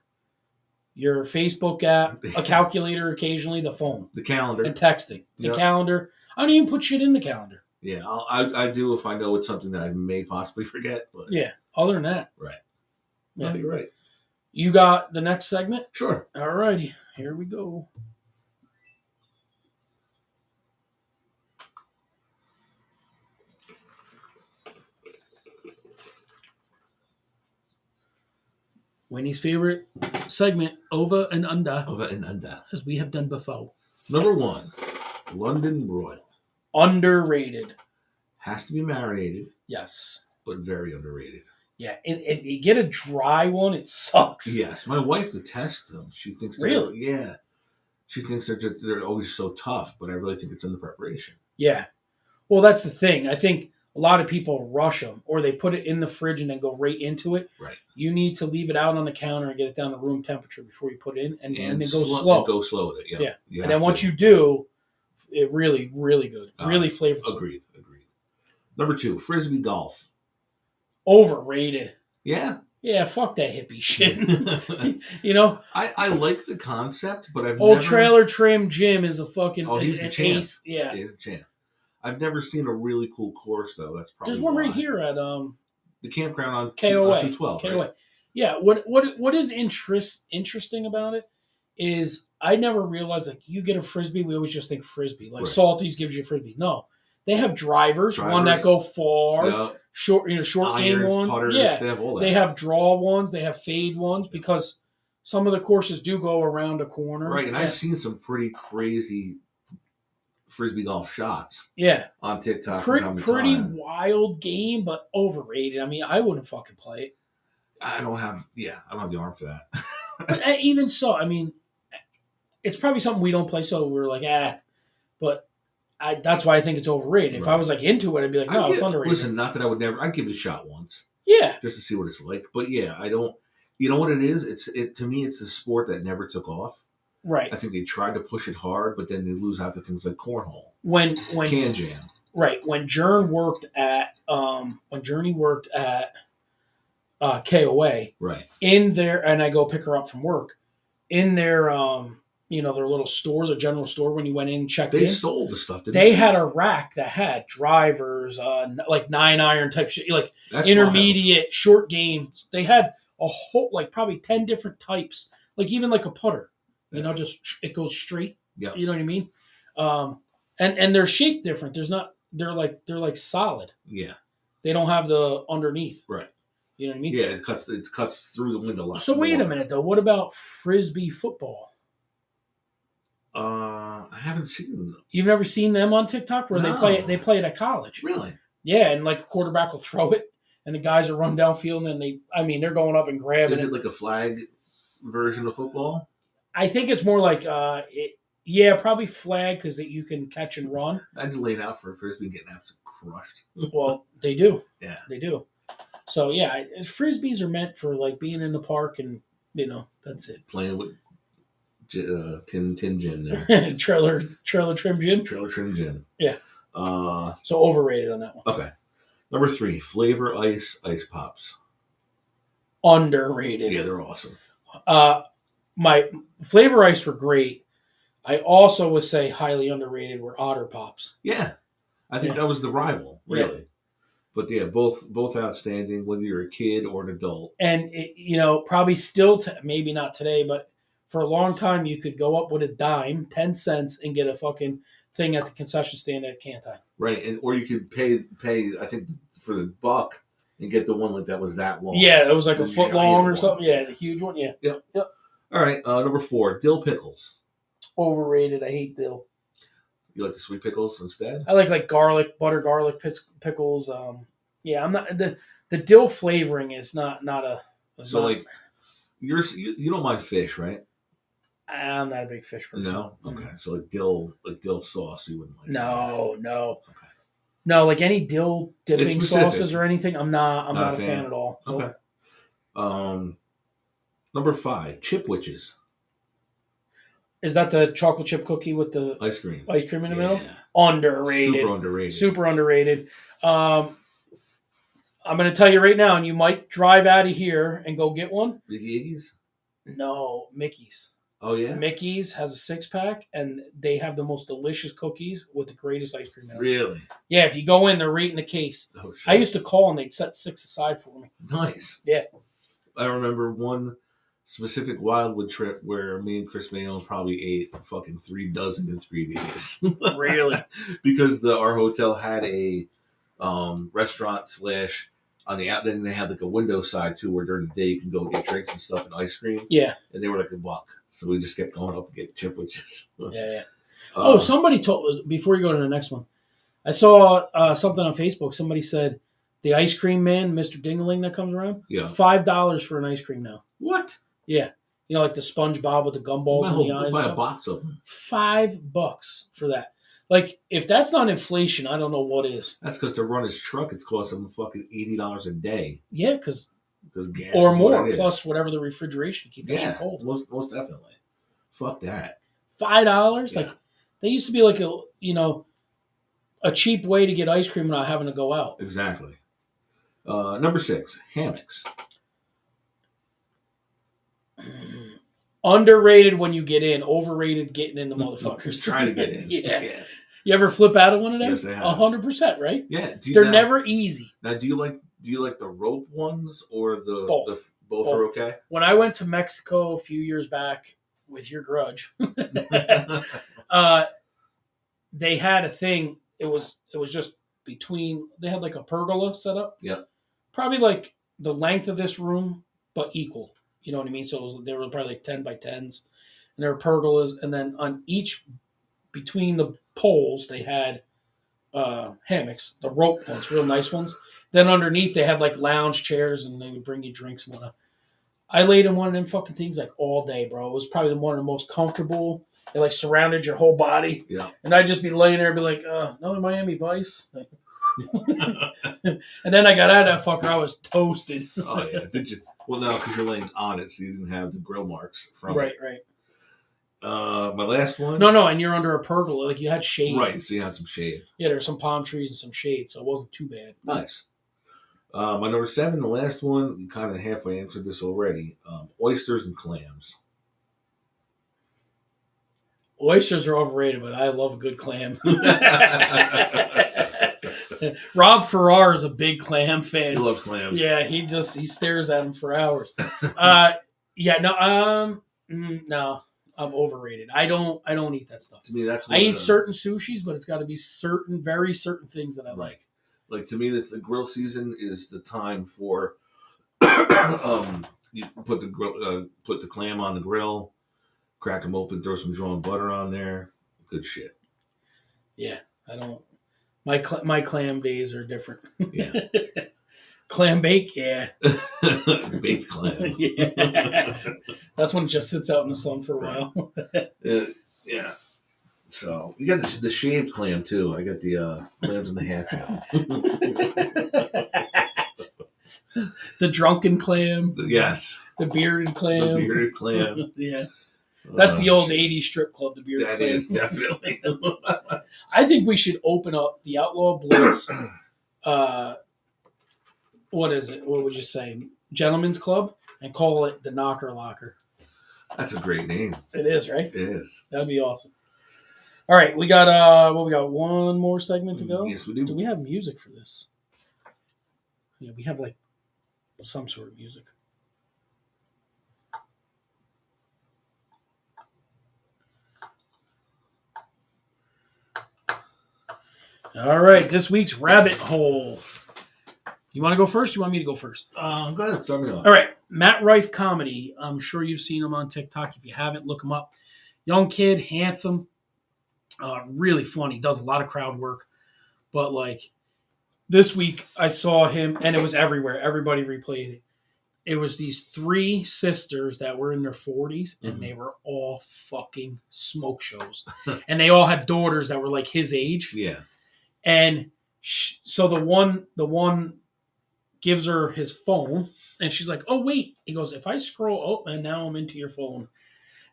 Speaker 1: your Facebook app, a calculator occasionally, the phone.
Speaker 2: The calendar.
Speaker 1: And texting. The calendar. I don't even put shit in the calendar.
Speaker 2: Yeah, I do if I know it's something that I may possibly forget. But
Speaker 1: yeah, other than that.
Speaker 2: Right.
Speaker 1: Yeah,
Speaker 2: you're right.
Speaker 1: You got the next segment?
Speaker 2: Sure.
Speaker 1: All righty. Here we go. Winnie's favorite segment, over and under,
Speaker 2: Over and under.
Speaker 1: as we have done before.
Speaker 2: Number 1, London Broil.
Speaker 1: Underrated.
Speaker 2: Has to be marinated,
Speaker 1: Yes.
Speaker 2: but very underrated.
Speaker 1: Yeah, and you get a dry one, it sucks.
Speaker 2: Yes, my wife detests them. She thinks
Speaker 1: Really?
Speaker 2: Yeah. She thinks they're always so tough, but I really think it's in the preparation.
Speaker 1: Yeah. Well, that's the thing. I think a lot of people rush them, or they put it in the fridge and then go right into it.
Speaker 2: Right.
Speaker 1: You need to leave it out on the counter and get it down to room temperature before you put it in, and then go
Speaker 2: slow.
Speaker 1: slow.
Speaker 2: And go slow with it. Yeah.
Speaker 1: And then once you do, it really, really good. Really flavorful.
Speaker 2: Agreed. Number 2, Frisbee golf.
Speaker 1: Overrated.
Speaker 2: Yeah.
Speaker 1: Yeah, fuck that hippie shit. You know?
Speaker 2: I like the concept, but I've
Speaker 1: Old
Speaker 2: never...
Speaker 1: Trailer Trim Jim is a fucking
Speaker 2: he's the champ.
Speaker 1: ace. Yeah.
Speaker 2: He's the champ. I've never seen a really cool course, though. That's probably
Speaker 1: There's one
Speaker 2: why.
Speaker 1: right here at
Speaker 2: the campground on
Speaker 1: KOA.
Speaker 2: 212.
Speaker 1: KOA.
Speaker 2: Right?
Speaker 1: Yeah, what is interesting about it is I never realized, like, you get a Frisbee, we always just think Frisbee. Like, Salties gives you a Frisbee. No. They have drivers, one that go far, short game ones.
Speaker 2: Putters,
Speaker 1: yeah,
Speaker 2: they have all that.
Speaker 1: They have draw ones, they have fade ones, because some of the courses do go around a corner.
Speaker 2: Right, and I've seen some pretty crazy Frisbee golf shots.
Speaker 1: Yeah,
Speaker 2: on TikTok.
Speaker 1: Pretty wild game, but overrated. I mean, I wouldn't fucking play it.
Speaker 2: I don't have the arm for that.
Speaker 1: But even so, I mean, it's probably something we don't play, so we're like, but. That's why I think it's overrated. Right. If I was like into it, I'd be like, no, it's underrated.
Speaker 2: Listen, not that I would never. I'd give it a shot once.
Speaker 1: Yeah,
Speaker 2: just to see what it's like. But yeah, I don't. You know what it is? To me, it's a sport that never took off.
Speaker 1: Right.
Speaker 2: I think they tried to push it hard, but then they lose out to things like cornhole,
Speaker 1: when
Speaker 2: can jam.
Speaker 1: Right. When Journey worked at KOA.
Speaker 2: Right.
Speaker 1: In there, and I go pick her up from work. In their their little store, the general store, when you went in and checked in.
Speaker 2: They sold the stuff, didn't
Speaker 1: they? They had a rack that had drivers, like 9-iron type shit, like that's intermediate, wild. Short games. They had a whole, like, probably 10 different types, like even like a putter. Just it goes straight.
Speaker 2: Yeah.
Speaker 1: You know what I mean? And they're shaped different. They're like solid.
Speaker 2: Yeah.
Speaker 1: They don't have the underneath.
Speaker 2: Right.
Speaker 1: You know what I mean?
Speaker 2: Yeah, it cuts through the window.
Speaker 1: So wait a minute though. What about Frisbee football?
Speaker 2: I haven't seen them.
Speaker 1: You've never seen them on TikTok where they play it at college?
Speaker 2: Really?
Speaker 1: Yeah, and like a quarterback will throw it, and the guys are run downfield, and they're going up and grabbing it.
Speaker 2: Is it like a flag version of football?
Speaker 1: I think it's more like probably flag, because you can catch and run.
Speaker 2: I'd lay it out for a Frisbee getting absolutely crushed.
Speaker 1: Well, they do.
Speaker 2: Yeah,
Speaker 1: they do. So yeah, Frisbees are meant for like being in the park, and that's it.
Speaker 2: Playing with Tin Gin
Speaker 1: there. Trailer Trim Gin.
Speaker 2: Trailer Trim Gin.
Speaker 1: Yeah. So overrated on that one.
Speaker 2: Okay. Number 3, Flavor Ice Pops.
Speaker 1: Underrated.
Speaker 2: Yeah, they're awesome.
Speaker 1: My Flavor Ice were great. I also would say highly underrated were Otter Pops.
Speaker 2: Yeah. I think that was the rival, really. Yeah. But yeah, both outstanding, whether you're a kid or an adult.
Speaker 1: And probably still, maybe not today, but for a long time, you could go up with a dime, 10 cents, and get a fucking thing at the concession stand at Canton.
Speaker 2: Right, or you could pay, I think, for the buck and get the one like that was that long.
Speaker 1: Yeah, it was like a foot long or something. Yeah, the huge one. Yeah.
Speaker 2: Yep. All right, number 4, dill pickles.
Speaker 1: Overrated. I hate dill.
Speaker 2: You like the sweet pickles instead?
Speaker 1: I like garlic, butter garlic pickles. I'm not the dill flavoring is not a.
Speaker 2: So like, you don't mind fish, right?
Speaker 1: I'm not a big fish person.
Speaker 2: No, okay. Mm-hmm. So like dill sauce, you wouldn't like.
Speaker 1: No. Okay. No, like any dill dipping sauces or anything, I'm not a fan at all.
Speaker 2: Okay. Nope. Number 5, chip witches.
Speaker 1: Is that the chocolate chip cookie with the
Speaker 2: ice cream
Speaker 1: in the middle? Underrated. Super underrated. I'm going to tell you right now, and you might drive out of here and go get one.
Speaker 2: The Yiggies?
Speaker 1: No, Mickey's.
Speaker 2: Oh, yeah?
Speaker 1: Mickey's has a 6-pack, and they have the most delicious cookies with the greatest ice cream ever.
Speaker 2: Really?
Speaker 1: Yeah, if you go in, they're right in the case. Oh, shit. I used to call, and they'd set 6 aside for me.
Speaker 2: Nice.
Speaker 1: Yeah.
Speaker 2: I remember one specific Wildwood trip where me and Chris Mayo probably ate fucking 3 dozen in 3 days.
Speaker 1: Really?
Speaker 2: Because our hotel had a restaurant / on the out. Then they had like a window side too, where during the day you can go get drinks and stuff and ice cream.
Speaker 1: Yeah.
Speaker 2: And they were like $1. So we just kept going up and getting chipwiches.
Speaker 1: Yeah. Somebody told, before you go to the next one, I saw something on Facebook. Somebody said the ice cream man, Mr. Dingaling that comes around, $5 for an ice cream now.
Speaker 2: What?
Speaker 1: Yeah. You know, like the SpongeBob with the gumballs in the eyes.
Speaker 2: Buy a box of them.
Speaker 1: $5 for that. Like, if that's not inflation, I don't know what is.
Speaker 2: That's because to run his truck, it's costing him fucking $80 a day.
Speaker 1: Yeah, because
Speaker 2: gas
Speaker 1: or more, plus whatever the refrigeration keep that shit cold.
Speaker 2: Most definitely. Fuck that.
Speaker 1: $5? Like, they used to be like a cheap way to get ice cream without having to go out.
Speaker 2: Exactly. Number 6, hammocks.
Speaker 1: Underrated when you get in, overrated getting in the motherfuckers.
Speaker 2: Trying to get in.
Speaker 1: Yeah. You ever flip out of one of them?
Speaker 2: Yes, I have.
Speaker 1: 100%, right?
Speaker 2: Yeah.
Speaker 1: They're never easy.
Speaker 2: Now, do you like the rope ones or the
Speaker 1: both?
Speaker 2: Both are okay.
Speaker 1: When I went to Mexico a few years back with your grudge, they had a thing. It was just between. They had like a pergola set up.
Speaker 2: Yeah. Probably
Speaker 1: like the length of this room, but equal. You know what I mean? So they were probably like 10 by 10s, and there were pergolas, and then on each between the poles they had hammocks, the rope ones, real nice ones. Then underneath they had like lounge chairs, and they would bring you drinks and whatnot. I laid in one of them fucking things like all day, bro. It was probably one of the most comfortable. It like surrounded your whole body.
Speaker 2: Yeah.
Speaker 1: And I'd just be laying there and be like, another Miami Vice. And then I got out of that fucker. I was toasted.
Speaker 2: Oh, yeah. Did you? Well, no, because you're laying on it, so you didn't have the grill marks from it.
Speaker 1: Right.
Speaker 2: My last one?
Speaker 1: No, and you're under a pergola. Like, you had shade.
Speaker 2: Right, so you had some shade.
Speaker 1: Yeah, there were some palm trees and some shade, so it wasn't too bad.
Speaker 2: Nice. My number 7, the last one, you kind of halfway answered this already. Oysters and clams.
Speaker 1: Oysters are overrated, but I love a good clam. Rob Farrar is a big clam fan.
Speaker 2: He loves clams.
Speaker 1: Yeah, he stares at them for hours. No, I'm overrated. I don't eat that stuff.
Speaker 2: To me, that's
Speaker 1: I eat certain sushis, but it's got to be very certain things that I like.
Speaker 2: Like, to me, the grill season is the time for you put the clam on the grill, crack them open, throw some drawn butter on there. Good shit. Yeah,
Speaker 1: I don't. My clam days are different.
Speaker 2: Yeah.
Speaker 1: Clam bake, yeah.
Speaker 2: Baked clam.
Speaker 1: Yeah. That's when it just sits out in the sun for a while.
Speaker 2: Yeah. So you got the shaved clam too. I got the clams in the half shell.
Speaker 1: The drunken clam.
Speaker 2: Yes.
Speaker 1: The bearded clam. Yeah. That's the old 80s strip club, the bearded clam.
Speaker 2: That is, definitely.
Speaker 1: I think we should open up the Outlaw Blitz. What is it? What would you say? Gentlemen's Club, and call it the Knocker Locker.
Speaker 2: That's a great name.
Speaker 1: It is, right?
Speaker 2: It is.
Speaker 1: That'd be awesome. All right, we got we got one more segment to go.
Speaker 2: Yes, we do.
Speaker 1: Do we have music for this? Yeah, we have like some sort of music. All right, this week's rabbit hole. You want to go first? Or you want me to go first?
Speaker 2: Go ahead, start me off.
Speaker 1: All right, Matt Rife comedy. I'm sure you've seen him on TikTok. If you haven't, look him up. Young kid, handsome, really funny. Does a lot of crowd work. But like this week, I saw him, and it was everywhere. Everybody replayed it. It was these 3 sisters that were in their 40s, and they were all fucking smoke shows. And they all had daughters that were like his age.
Speaker 2: Yeah.
Speaker 1: And so the one gives her his phone, and she's like, "Oh wait," he goes, "If I scroll, and now I'm into your phone,"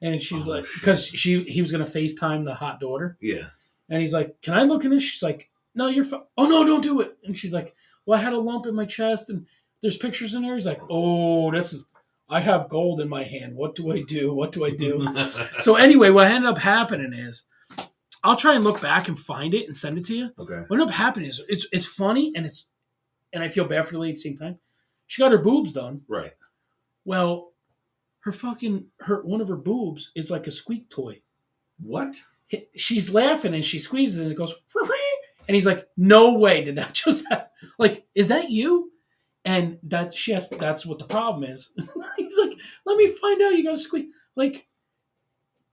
Speaker 1: and she's like, because he was gonna FaceTime the hot daughter,
Speaker 2: yeah,
Speaker 1: and he's like, "Can I look in this?" She's like, "No, you're fine." "Oh no, don't do it." And she's like, "Well, I had a lump in my chest, and there's pictures in there." He's like, "Oh, I have gold in my hand. What do I do? What do I do?" So anyway, what ended up happening is, I'll try and look back and find it and send it to you.
Speaker 2: Okay.
Speaker 1: What ended up happening is it's funny, and I feel bad for the lady at the same time. She got her boobs done.
Speaker 2: Right.
Speaker 1: Well, one of her boobs is like a squeak toy.
Speaker 2: What?
Speaker 1: She's laughing and she squeezes it and it goes, and he's like, "No way did that just happen. Like, is that you?" And that's what the problem is. He's like, let me find out. You got to squeak. Like,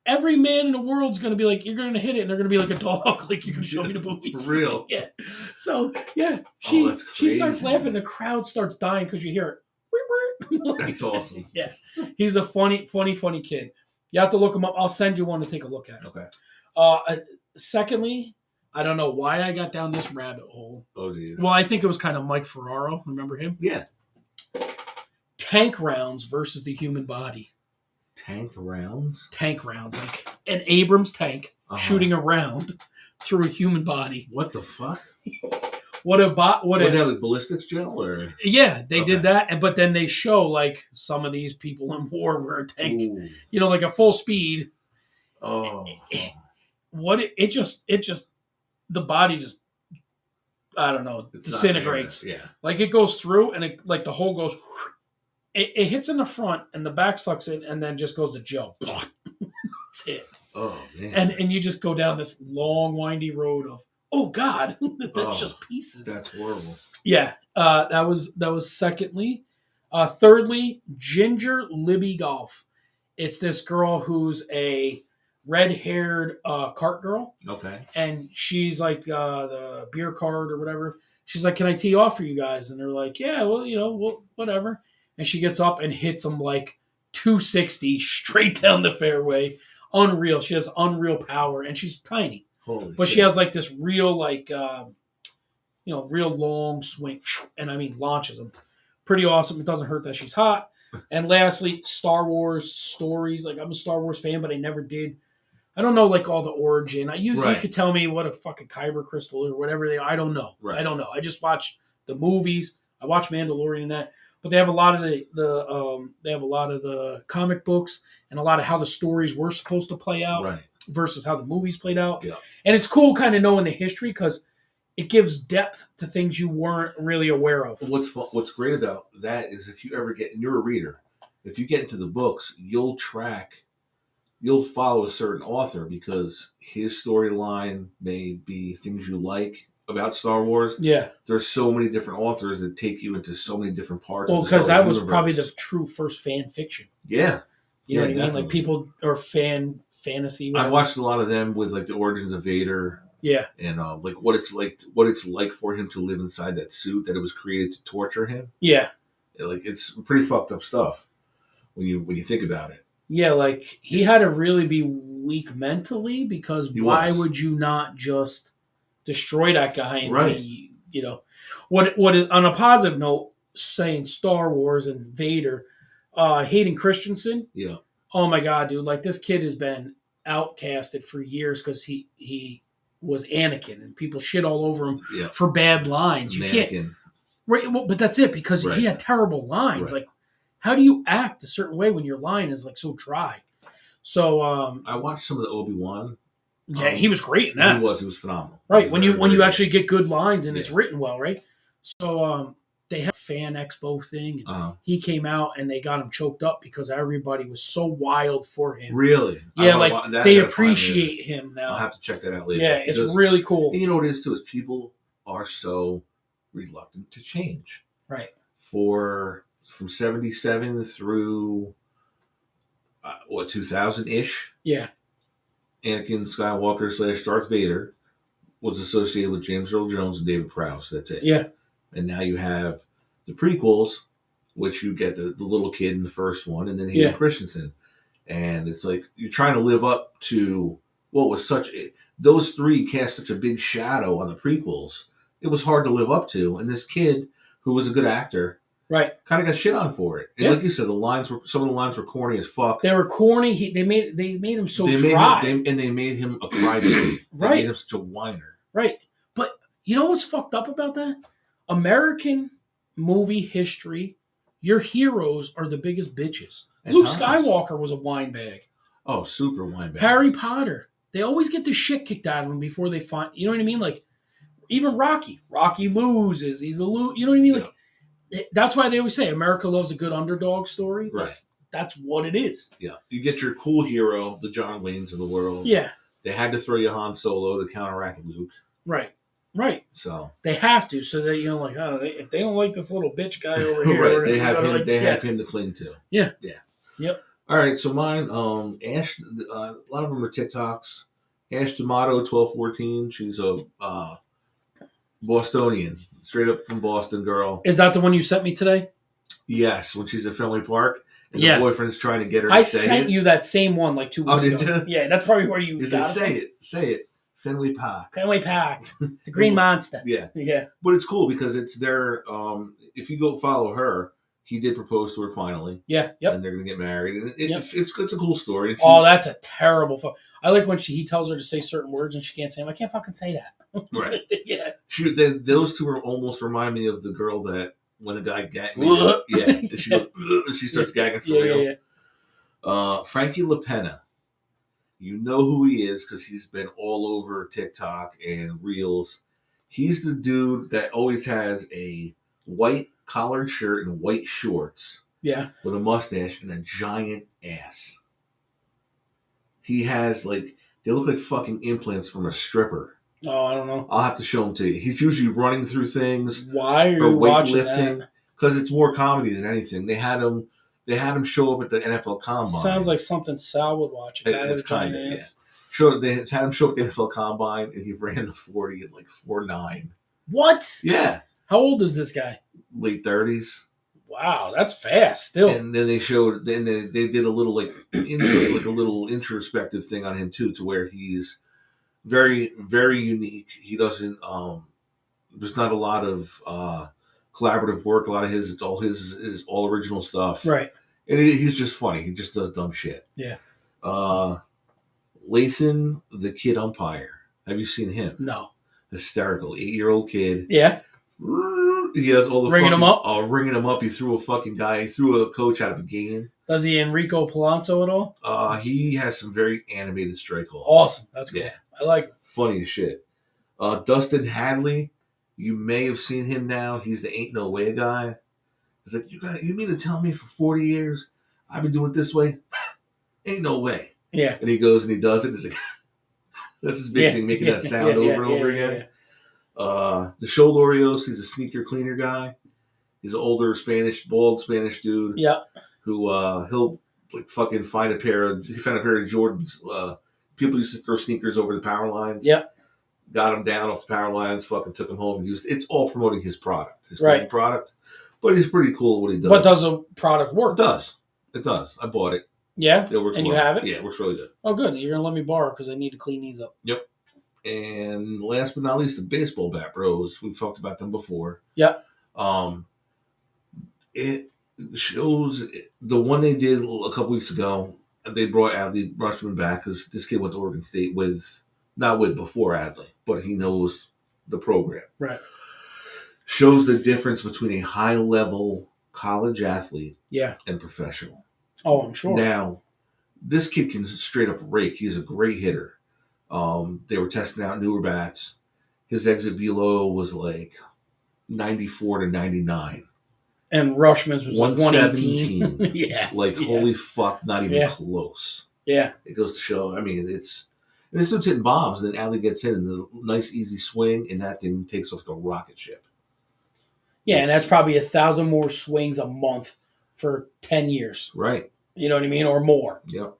Speaker 1: every man in the world's going to be like, you're going to hit it, and they're going to be like a dog. Like, you're going to show me the movies.
Speaker 2: For real.
Speaker 1: Yeah. So, yeah.
Speaker 2: That's
Speaker 1: She starts
Speaker 2: crazy.
Speaker 1: laughing. The crowd starts dying because you hear it.
Speaker 2: That's awesome.
Speaker 1: Yes. He's a funny kid. You have to look him up. I'll send you one to take a look at.
Speaker 2: Okay.
Speaker 1: Secondly, I don't know why I got down this rabbit hole.
Speaker 2: Oh, geez.
Speaker 1: Well, I think it was kind of Mike Ferraro. Remember him?
Speaker 2: Yeah.
Speaker 1: Tank rounds versus the human body.
Speaker 2: Tank rounds?
Speaker 1: Tank rounds. Like an Abrams tank shooting a round through a human body.
Speaker 2: What the fuck?
Speaker 1: What
Speaker 2: like ballistics gel or?
Speaker 1: Yeah, they did that, but then they show like some of these people in war were a tank, like a full speed.
Speaker 2: Oh,
Speaker 1: it just the body just, I don't know, disintegrates.
Speaker 2: Yeah,
Speaker 1: like it goes through and it like the hole goes. It hits in the front and the back sucks in and then just goes to Joe. That's it.
Speaker 2: Oh man!
Speaker 1: And you just go down this long windy road of. Oh God, that's just pieces.
Speaker 2: That's horrible.
Speaker 1: Yeah, that was secondly. Thirdly, Ginger Libby Golf. It's this girl who's a red-haired cart girl.
Speaker 2: Okay. And
Speaker 1: she's like the beer cart or whatever. She's like, "Can I tee off for you guys?" And they're like, "Yeah, well, whatever." And she gets up and hits them like 260 straight down the fairway. Unreal. She has unreal power, and she's tiny. But she has like this real real long swing, and I mean launches them. Pretty awesome. It doesn't hurt that she's hot. And lastly, Star Wars stories. Like I'm a Star Wars fan, but I never did. I don't know like all the origin. You could tell me what a fucking kyber crystal or whatever they are. I don't know. Right. I don't know. I just watched the movies. I watched Mandalorian and that. But they have a lot of the comic books and a lot of how the stories were supposed to play out.
Speaker 2: Right.
Speaker 1: Versus how the movies played out.
Speaker 2: Yeah.
Speaker 1: And it's cool kind of knowing the history because it gives depth to things you weren't really aware of.
Speaker 2: What's great about that is if you ever and you're a reader, if you get into the books, you'll follow a certain author because his storyline may be things you like about Star Wars.
Speaker 1: Yeah.
Speaker 2: There's so many different authors that take you into so many different parts
Speaker 1: of
Speaker 2: the Star Wars
Speaker 1: that was
Speaker 2: universe.
Speaker 1: Probably the true first fan fiction.
Speaker 2: Yeah.
Speaker 1: You know what I mean? Like people are fantasy.
Speaker 2: Whatever. I've watched a lot of them with like the origins of Vader.
Speaker 1: Yeah.
Speaker 2: And like what it's like for him to live inside that suit that it was created to torture him.
Speaker 1: Yeah.
Speaker 2: Like it's pretty fucked up stuff when you think about it.
Speaker 1: Yeah, like he had to really be weak mentally because why would you not just destroy that guy and be, what is on a positive note, saying Star Wars and Vader, Hayden Christensen.
Speaker 2: Yeah.
Speaker 1: Oh my God, dude! Like this kid has been outcasted for years because he was Anakin and people shit all over him for bad lines. You can't, right? Well, but that's it because he had terrible lines. Like, how do you act a certain way when your line is like so dry? So
Speaker 2: I watched some of the Obi-Wan.
Speaker 1: Yeah, he was great in that.
Speaker 2: He was phenomenal.
Speaker 1: Right, when you actually get good lines and it's written well, right? So they had a fan expo thing. And he came out and they got him choked up because everybody was so wild for him.
Speaker 2: Really?
Speaker 1: Yeah, like they appreciate him now.
Speaker 2: I'll have to check that out later.
Speaker 1: Yeah, it's really cool.
Speaker 2: And you know what it is too is people are so reluctant to change.
Speaker 1: Right.
Speaker 2: From 77 through 2000-ish.
Speaker 1: Yeah.
Speaker 2: Anakin Skywalker / Darth Vader was associated with James Earl Jones and David Prowse. That's it.
Speaker 1: Yeah. And
Speaker 2: now you have the prequels, which you get the little kid in the first one, and then Hayden Christensen. And it's like you're trying to live up to what was those three cast such a big shadow on the prequels. It was hard to live up to. And this kid, who was a good actor, kind of got shit on for it. And like you said, some of the lines were corny as fuck.
Speaker 1: They were corny. They made him so dry.
Speaker 2: They made him a crybaby. They made him such a whiner.
Speaker 1: Right. But you know what's fucked up about that? American movie history, your heroes are the biggest bitches. Luke Skywalker was a wine bag.
Speaker 2: Oh, super wine bag.
Speaker 1: Harry Potter. They always get the shit kicked out of them before they find... You know what I mean? Like, even Rocky. Rocky loses. He's a lose. You know what I mean? Like, that's why they always say America loves a good underdog story.
Speaker 2: Right.
Speaker 1: That's what it is.
Speaker 2: Yeah. You get your cool hero, the John Waynes of the world.
Speaker 1: Yeah.
Speaker 2: They had to throw you Han Solo to counteract Luke.
Speaker 1: Right. Right.
Speaker 2: So
Speaker 1: they have to, so that like, oh, if they don't like this little bitch guy over here,
Speaker 2: right, they have him.
Speaker 1: like,
Speaker 2: they have him to cling to.
Speaker 1: Yeah.
Speaker 2: Yeah.
Speaker 1: Yep.
Speaker 2: All right. So mine, Ash. A lot of them are TikToks. Ash D'Amato, 1214. She's a Bostonian, straight up from Boston girl.
Speaker 1: Is that the one you sent me today?
Speaker 2: Yes, when she's at Fenway Park, and
Speaker 1: Yeah.
Speaker 2: the boyfriend's trying to get her to
Speaker 1: I
Speaker 2: say
Speaker 1: sent
Speaker 2: it.
Speaker 1: you that same one like 2 weeks
Speaker 2: did
Speaker 1: ago.
Speaker 2: you?
Speaker 1: Yeah, that's probably where you
Speaker 2: He's
Speaker 1: got
Speaker 2: like,
Speaker 1: it.
Speaker 2: Say it. Fenway Park.
Speaker 1: Fenway Pahk. The Green Monster.
Speaker 2: Yeah.
Speaker 1: Yeah.
Speaker 2: But it's cool because it's their, if you go follow her, he did propose to her finally.
Speaker 1: Yeah. Yep.
Speaker 2: And they're going to get married. And
Speaker 1: Yep.
Speaker 2: it's a cool story.
Speaker 1: Oh, that's a terrible I like when he tells her to say certain words and she can't say them. I can't fucking say that.
Speaker 2: Right.
Speaker 1: Yeah.
Speaker 2: Those two almost remind me of the girl that when the guy gagged me. Yeah. And she goes, and she starts gagging for real. Yeah. Frankie LaPena. You know who he is because he's been all over TikTok and Reels. He's the dude that always has a white collared shirt and white shorts.
Speaker 1: Yeah.
Speaker 2: With a mustache and a giant ass. He has they look like fucking implants from a stripper.
Speaker 1: Oh, I don't know.
Speaker 2: I'll have to show them to you. He's usually running through things.
Speaker 1: Why are you watching that?
Speaker 2: Because it's more comedy than anything. They had him show up at the NFL Combine.
Speaker 1: Sounds like something Sal would watch.
Speaker 2: It's kind of, yeah. They had him show up at the NFL Combine, and he ran the 40 at 4.9.
Speaker 1: What?
Speaker 2: Yeah.
Speaker 1: How old is this guy?
Speaker 2: Late 30s.
Speaker 1: Wow, that's fast still.
Speaker 2: And then they did a little a little introspective thing on him too, to where he's very, very unique. He doesn't, there's not a lot of collaborative work. A lot of it's all original stuff.
Speaker 1: Right.
Speaker 2: And he's just funny. He just does dumb shit.
Speaker 1: Yeah.
Speaker 2: Lathan, the kid umpire. Have you seen him?
Speaker 1: No.
Speaker 2: Hysterical. 8-year-old kid.
Speaker 1: Yeah.
Speaker 2: He has all the
Speaker 1: ringing him up.
Speaker 2: Ringing him up. He threw a coach out of a game.
Speaker 1: Does he Enrico Palazzo at all?
Speaker 2: He has some very animated strike calls.
Speaker 1: Awesome. That's cool.
Speaker 2: Yeah.
Speaker 1: I like him.
Speaker 2: Funny as shit. Dustin Hadley. You may have seen him now. He's the Ain't No Way guy. He's like, you mean to tell me for 40 years I've been doing it this way? Ain't no way.
Speaker 1: Yeah.
Speaker 2: And he goes and he does it. He's like, that's his big thing, making that sound over and over again.
Speaker 1: Yeah.
Speaker 2: The Show Lorios, he's a sneaker cleaner guy. He's an older bald Spanish dude.
Speaker 1: Yeah.
Speaker 2: Who he'll fucking find a pair of Jordans. People used to throw sneakers over the power lines.
Speaker 1: Yeah.
Speaker 2: Got him down off the power lines, fucking took him home and used it. It's all promoting his product, his product. But he's pretty cool at what he does.
Speaker 1: But does a product work?
Speaker 2: It does. I bought it.
Speaker 1: Yeah?
Speaker 2: It works
Speaker 1: and
Speaker 2: well.
Speaker 1: You have it?
Speaker 2: Yeah, it works really good.
Speaker 1: Oh, good. You're going to let me borrow because I need to clean these up.
Speaker 2: Yep. And last but not least, the baseball bat bros. We've talked about them before.
Speaker 1: Yep.
Speaker 2: It shows the one they did a couple weeks ago. They brought Adley Rushman back because this kid went to Oregon State before Adley, but he knows the program.
Speaker 1: Right.
Speaker 2: Shows the difference between a high-level college athlete and professional.
Speaker 1: Oh, I'm sure.
Speaker 2: Now, this kid can straight up rake. He's a great hitter. They were testing out newer bats. His exit velo was 94 to 99.
Speaker 1: And Rushman's was 118.
Speaker 2: Yeah. Holy fuck, not even close.
Speaker 1: Yeah.
Speaker 2: It goes to show, this dude's hitting bombs, and then Adley gets in, and the nice, easy swing, and that thing takes off like a rocket ship.
Speaker 1: Yeah, and that's probably 1,000 more swings a month for 10 years.
Speaker 2: Right.
Speaker 1: You know what I mean? Or more.
Speaker 2: Yep.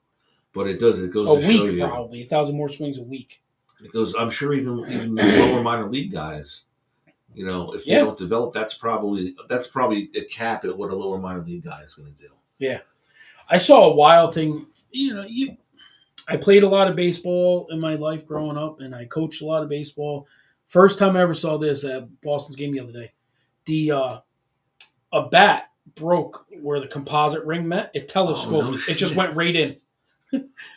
Speaker 2: But it goes
Speaker 1: a
Speaker 2: to show you.
Speaker 1: A week, probably. 1,000 more swings a week.
Speaker 2: It goes, I'm sure even the lower minor league guys, if they don't develop, that's probably a cap at what a lower minor league guy is going to do.
Speaker 1: Yeah. I saw a wild thing. I played a lot of baseball in my life growing up, and I coached a lot of baseball. First time I ever saw this at Boston's game the other day. A bat broke where the composite ring met. It telescoped.
Speaker 2: Oh, no
Speaker 1: it just went right in.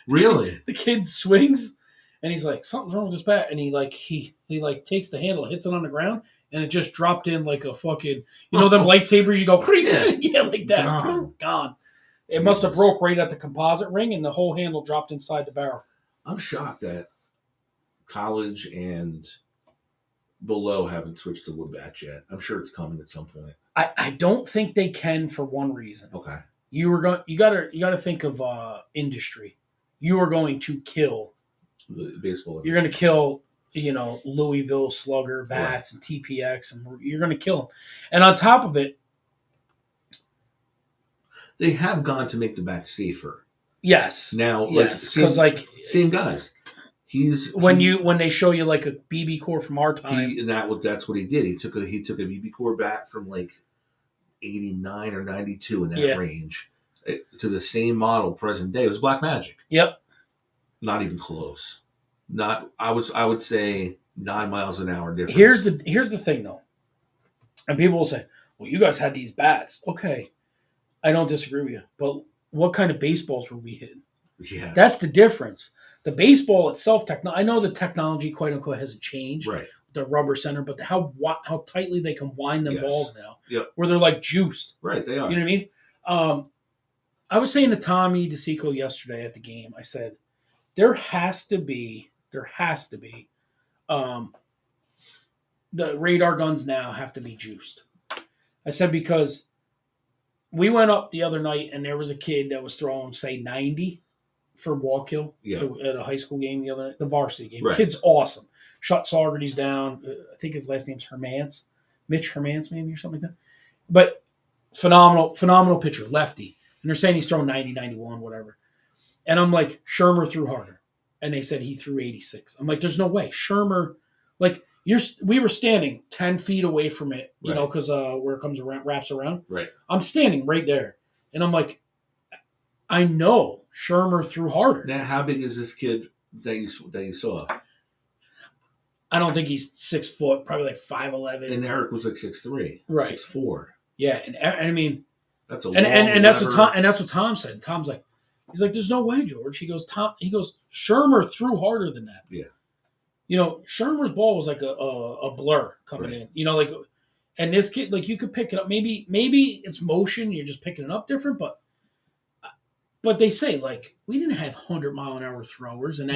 Speaker 2: Really?
Speaker 1: The kid swings, and he's like, "Something's wrong with this bat." And he takes the handle, hits it on the ground, and it just dropped in like a fucking them lightsabers. You go, yeah, like that, gone. It must have broke right at the composite ring, and the whole handle dropped inside the barrel.
Speaker 2: I'm shocked that college and below haven't switched to wood bats yet. I'm sure it's coming at some point.
Speaker 1: I don't think they can for one reason.
Speaker 2: Okay.
Speaker 1: You gotta think of industry. You are going to kill
Speaker 2: the baseball.
Speaker 1: You're going to kill Louisville Slugger bats and TPX, and you're going to kill them. And on top of it,
Speaker 2: they have gone to make the bat safer.
Speaker 1: Yes.
Speaker 2: Now,
Speaker 1: because
Speaker 2: same guys.
Speaker 1: When they show you like a BB core from our time,
Speaker 2: that's what he did. He took a BB core bat from like 89 or 92 in that range to the same model present day. It was Black Magic.
Speaker 1: Yep.
Speaker 2: Not even close. I would say 9 miles an hour difference.
Speaker 1: Here's the thing though, and people will say, "Well, you guys had these bats." Okay, I don't disagree with you, but what kind of baseballs were we hitting?
Speaker 2: Yeah,
Speaker 1: that's the difference. The baseball itself, I know the technology, quote unquote, hasn't changed.
Speaker 2: Right.
Speaker 1: The rubber center, but how tightly they can wind them balls now,
Speaker 2: where
Speaker 1: they're like juiced.
Speaker 2: Right, they are.
Speaker 1: You know what I mean? I was saying to Tommy DeSico yesterday at the game, I said, there has to be, the radar guns now have to be juiced. I said, because we went up the other night and there was a kid that was throwing, say, 90 for Wallkill at a high school game the other night, the varsity game.
Speaker 2: Right.
Speaker 1: The kid's awesome. Shut Saugerties down. I think his last name's Hermance. Mitch Hermance, maybe, or something like that. But phenomenal pitcher, lefty. And they're saying he's throwing 90, 91, whatever. And I'm like, Shermer threw harder. And they said he threw 86. I'm like, there's no way. Shermer, we were standing 10 feet away from it, because where it comes around, wraps around.
Speaker 2: Right.
Speaker 1: I'm standing right there. And I'm like, I know Shermer threw harder.
Speaker 2: Now, how big is this kid that you saw?
Speaker 1: I don't think he's 6 foot, probably like 5'11".
Speaker 2: And Eric was like 6'3",
Speaker 1: right,
Speaker 2: 6'4".
Speaker 1: Yeah, and I mean,
Speaker 2: that's a
Speaker 1: and that's what Tom said. Tom's like, he's like, there's no way, George. He goes, Shermer threw harder than that.
Speaker 2: Yeah.
Speaker 1: Shermer's ball was like a blur coming in. And this kid, you could pick it up. Maybe it's motion. You're just picking it up different, but they say we didn't have 100-mile-an-hour throwers, and now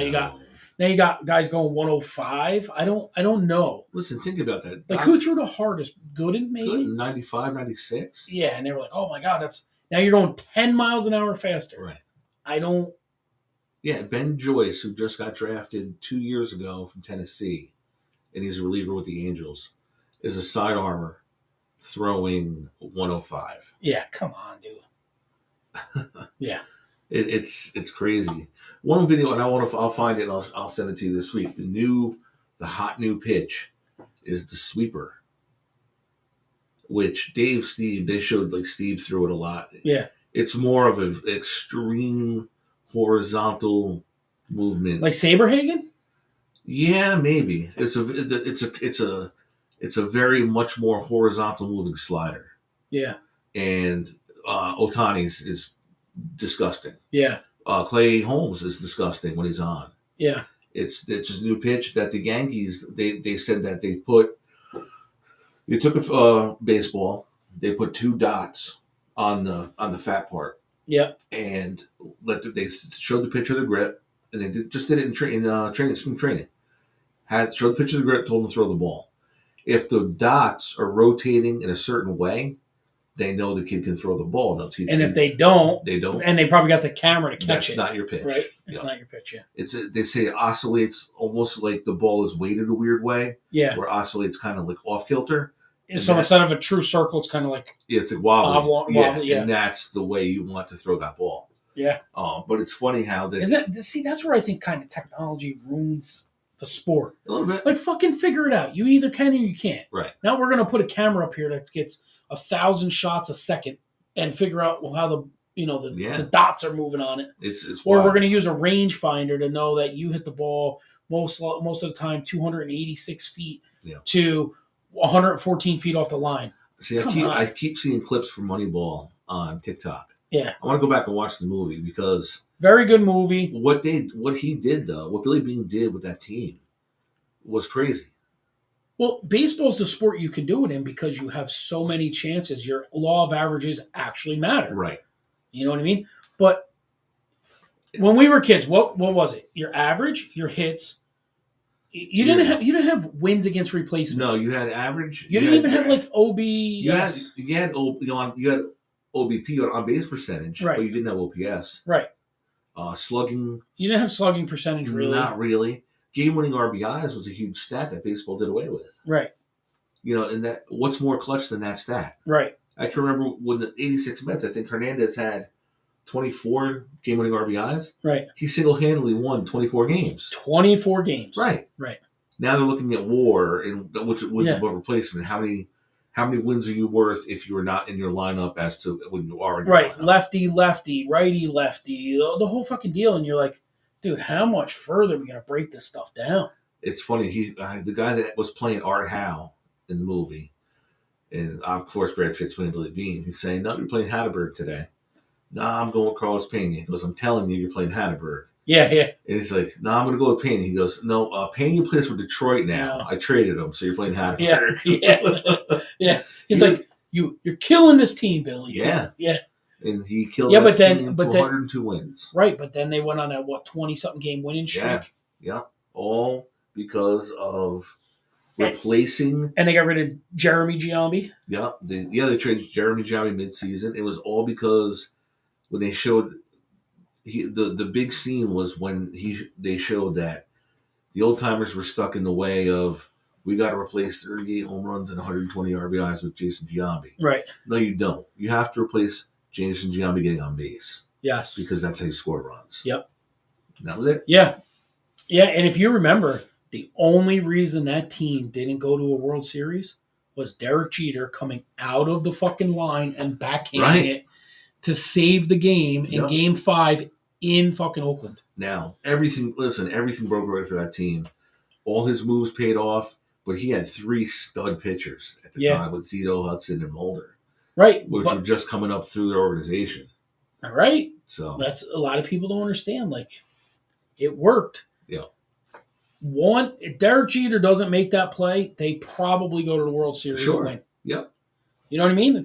Speaker 1: you got guys going 105. I don't know.
Speaker 2: Listen, think about that.
Speaker 1: Who threw the hardest? Gooden, maybe?
Speaker 2: Gooden, 95, 96.
Speaker 1: Yeah, and they were like, oh my God, now you're going 10 miles an hour faster.
Speaker 2: Right.
Speaker 1: I don't.
Speaker 2: Yeah, Ben Joyce, who just got drafted 2 years ago from Tennessee, and he's a reliever with the Angels, is a side armor throwing 105.
Speaker 1: Yeah, come on, dude. Yeah.
Speaker 2: It's crazy. One video, and I'll find it and I'll send it to you this week. The hot new pitch is the sweeper, which Steve, they showed Steve threw it a lot.
Speaker 1: Yeah. It's
Speaker 2: more of an extreme horizontal movement.
Speaker 1: Like Saberhagen?
Speaker 2: Yeah, maybe. It's a very much more horizontal moving slider.
Speaker 1: Yeah.
Speaker 2: And Otani's is disgusting.
Speaker 1: Yeah.
Speaker 2: Clay Holmes is disgusting when he's on.
Speaker 1: Yeah.
Speaker 2: It's a new pitch that the Yankees, they said that they took a baseball, they put 2 dots on the fat part.
Speaker 1: Yeah.
Speaker 2: And they showed the pitcher the grip, and they just did it in spring training. Showed the pitcher the grip, told him to throw the ball. If the dots are rotating in a certain way, they know the kid can throw the ball. They'll teach
Speaker 1: and if they don't,
Speaker 2: and
Speaker 1: they probably got the camera to catch
Speaker 2: it. That's not your pitch,
Speaker 1: right? It's not your pitch. Yeah.
Speaker 2: They say it oscillates almost like the ball is weighted a weird way.
Speaker 1: Yeah.
Speaker 2: Where it oscillates kind of like off kilter.
Speaker 1: So instead of a true circle, it's kind of like
Speaker 2: it's like wobbly.
Speaker 1: Yeah.
Speaker 2: And that's the way you want to throw that ball.
Speaker 1: Yeah.
Speaker 2: But it's funny how
Speaker 1: that's where I think kind of technology ruins the sport.
Speaker 2: A little bit.
Speaker 1: Fucking figure it out. You either can or you can't.
Speaker 2: Right.
Speaker 1: Now we're going to put a camera up here that gets 1,000 shots a second and figure out how the dots are moving on it.
Speaker 2: It's
Speaker 1: or
Speaker 2: wild.
Speaker 1: We're going to use a rangefinder to know that you hit the ball most of the time 286 feet to 114 feet off the line.
Speaker 2: See, I keep seeing clips from Moneyball on TikTok.
Speaker 1: Yeah.
Speaker 2: I want to go back and watch the movie because
Speaker 1: very good movie.
Speaker 2: What he did though, what Billy Beane did with that team was crazy.
Speaker 1: Well, baseball's the sport you can do it in because you have so many chances. Your law of averages actually matter.
Speaker 2: Right.
Speaker 1: You know what I mean? But when we were kids, what was it? Your average, your hits. You didn't have wins against replacement.
Speaker 2: No, you had average.
Speaker 1: You didn't even have OB.
Speaker 2: You had OBP on base percentage,
Speaker 1: right?
Speaker 2: But you didn't have OPS,
Speaker 1: right?
Speaker 2: Slugging.
Speaker 1: You didn't have slugging percentage, really.
Speaker 2: Not really. game-winning RBIs was a huge stat that baseball did away with.
Speaker 1: Right.
Speaker 2: And that what's more clutch than that stat?
Speaker 1: Right.
Speaker 2: I can remember when the '86 Mets, I think Hernandez had 24 game-winning RBIs.
Speaker 1: Right.
Speaker 2: He single-handedly won 24 games.
Speaker 1: 24 games.
Speaker 2: Right.
Speaker 1: Right.
Speaker 2: Now they're looking at WAR and which wins above replacement. How many wins are you worth if you are not in your lineup as to when you are in your lineup?
Speaker 1: Lefty, lefty, righty, lefty, the whole fucking deal. And you're like, dude, how much further are we going to break this stuff down?
Speaker 2: It's funny. The guy that was playing Art Howe in the movie, and of course Brad Pitt's playing Billy Bean, he's saying, no, you're playing Hatterberg today. No, I'm going with Carlos Pena. He goes, I'm telling you, you're playing Hatterberg.
Speaker 1: Yeah.
Speaker 2: And he's like, no, I'm going to go with Pena. He goes, no, Pena plays for Detroit now.
Speaker 1: No.
Speaker 2: I traded him, so you're playing Hatterberg.
Speaker 1: Yeah. He's like, you're killing this team, Billy.
Speaker 2: Yeah.
Speaker 1: Yeah.
Speaker 2: And he killed that team to 102 wins.
Speaker 1: Right, but then they went on that, 20-something game winning streak?
Speaker 2: Yeah. All because of replacing.
Speaker 1: And they got rid of Jeremy Giambi.
Speaker 2: Yeah. They traded Jeremy Giambi midseason. It was all because when they showed the big scene was when they showed that the old timers were stuck in the way of, we got to replace 38 home runs and 120 RBIs with Jason Giambi.
Speaker 1: Right.
Speaker 2: No, you don't. You have to replace Jason Giambi getting on base.
Speaker 1: Yes.
Speaker 2: Because that's how you score runs.
Speaker 1: Yep.
Speaker 2: And that was it.
Speaker 1: Yeah. Yeah, and if you remember, the only reason that team didn't go to a World Series was Derek Jeter coming out of the fucking line and backhanding it to save the game in Game 5 in fucking Oakland.
Speaker 2: Now, everything broke right for that team. All his moves paid off, but he had 3 stud pitchers at the time with Zito, Hudson, and Mulder.
Speaker 1: Right.
Speaker 2: Which were just coming up through their organization.
Speaker 1: All right.
Speaker 2: So
Speaker 1: that's a lot of people don't understand. Like, it worked.
Speaker 2: Yeah.
Speaker 1: If Derek Jeter doesn't make that play, they probably go to the World Series and win.
Speaker 2: Yep.
Speaker 1: You know what I mean?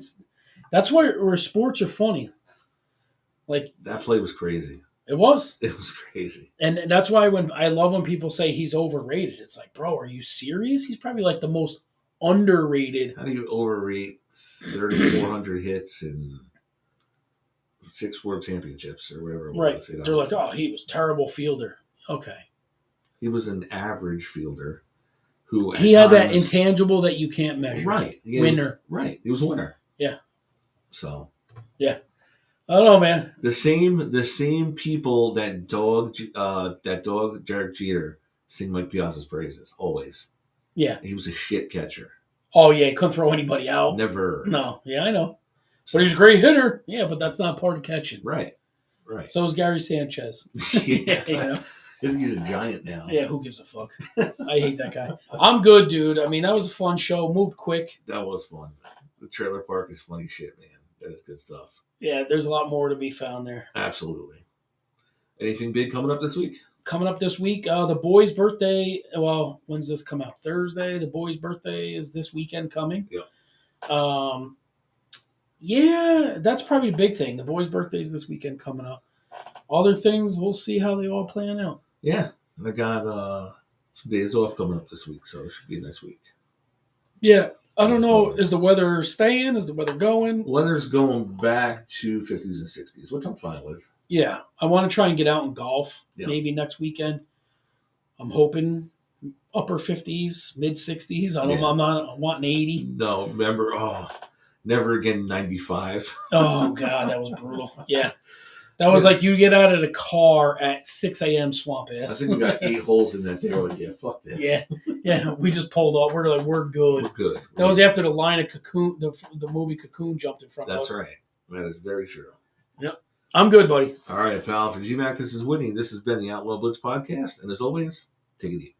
Speaker 1: That's where sports are funny. Like,
Speaker 2: that play was crazy.
Speaker 1: It was.
Speaker 2: It was crazy.
Speaker 1: And that's why I love when people say he's overrated. It's like, bro, are you serious? He's probably like the most underrated.
Speaker 2: How do you overrate 3,400 hits and 6 world championships or whatever it was?
Speaker 1: Right. They're like, oh, he was a terrible fielder. Okay.
Speaker 2: He was an average fielder who
Speaker 1: had that intangible that you can't measure.
Speaker 2: Right.
Speaker 1: Winner.
Speaker 2: He was a winner.
Speaker 1: Yeah.
Speaker 2: So.
Speaker 1: Yeah. I don't know, man.
Speaker 2: The same people that dog Derek Jeter sing Mike Piazza's praises always.
Speaker 1: Yeah.
Speaker 2: He was a shit catcher.
Speaker 1: Oh yeah, he couldn't throw anybody out.
Speaker 2: Never.
Speaker 1: No. Yeah, I know. But he was a great hitter. Yeah, but that's not part of catching.
Speaker 2: Right.
Speaker 1: So was Gary Sanchez.
Speaker 2: Yeah.
Speaker 1: You know?
Speaker 2: I think he's a giant now.
Speaker 1: Yeah, who gives a fuck? I hate that guy. I'm good, dude. I mean, that was a fun show. Moved quick.
Speaker 2: That was fun. The trailer park is funny shit, man. That is good stuff.
Speaker 1: Yeah, there's a lot more to be found there.
Speaker 2: Absolutely. Anything big coming up this week?
Speaker 1: Coming up this week, the boy's birthday. Well, when's this come out? Thursday. The boy's birthday is this weekend coming.
Speaker 2: Yeah.
Speaker 1: Yeah, that's probably the big thing. The boy's birthday is this weekend coming up. Other things, we'll see how they all plan out.
Speaker 2: Yeah. And I got some days off coming up this week, so it should be a nice week.
Speaker 1: Yeah. I don't know. Is the weather staying? Is the weather going?
Speaker 2: Weather's going back to 50s and 60s, which I'm fine with.
Speaker 1: Yeah. I want to try and get out and golf maybe next weekend. I'm hoping upper 50s, mid 60s. I'm not wanting 80.
Speaker 2: No, remember, never again 95.
Speaker 1: Oh, God, that was brutal. Yeah. That was like you get out of the car at 6 a.m. swamp ass.
Speaker 2: I think we got 8 holes in that. They were like, yeah, fuck this.
Speaker 1: Yeah. We just pulled off. We're like, we're good.
Speaker 2: We're good.
Speaker 1: That was after the line of Cocoon, the movie Cocoon jumped in front of us.
Speaker 2: That's right. That is very true.
Speaker 1: Yep. I'm good, buddy.
Speaker 2: All right, pal. For GMAC, this is Whitney. This has been the Outlaw Blitz podcast. And as always, take it easy.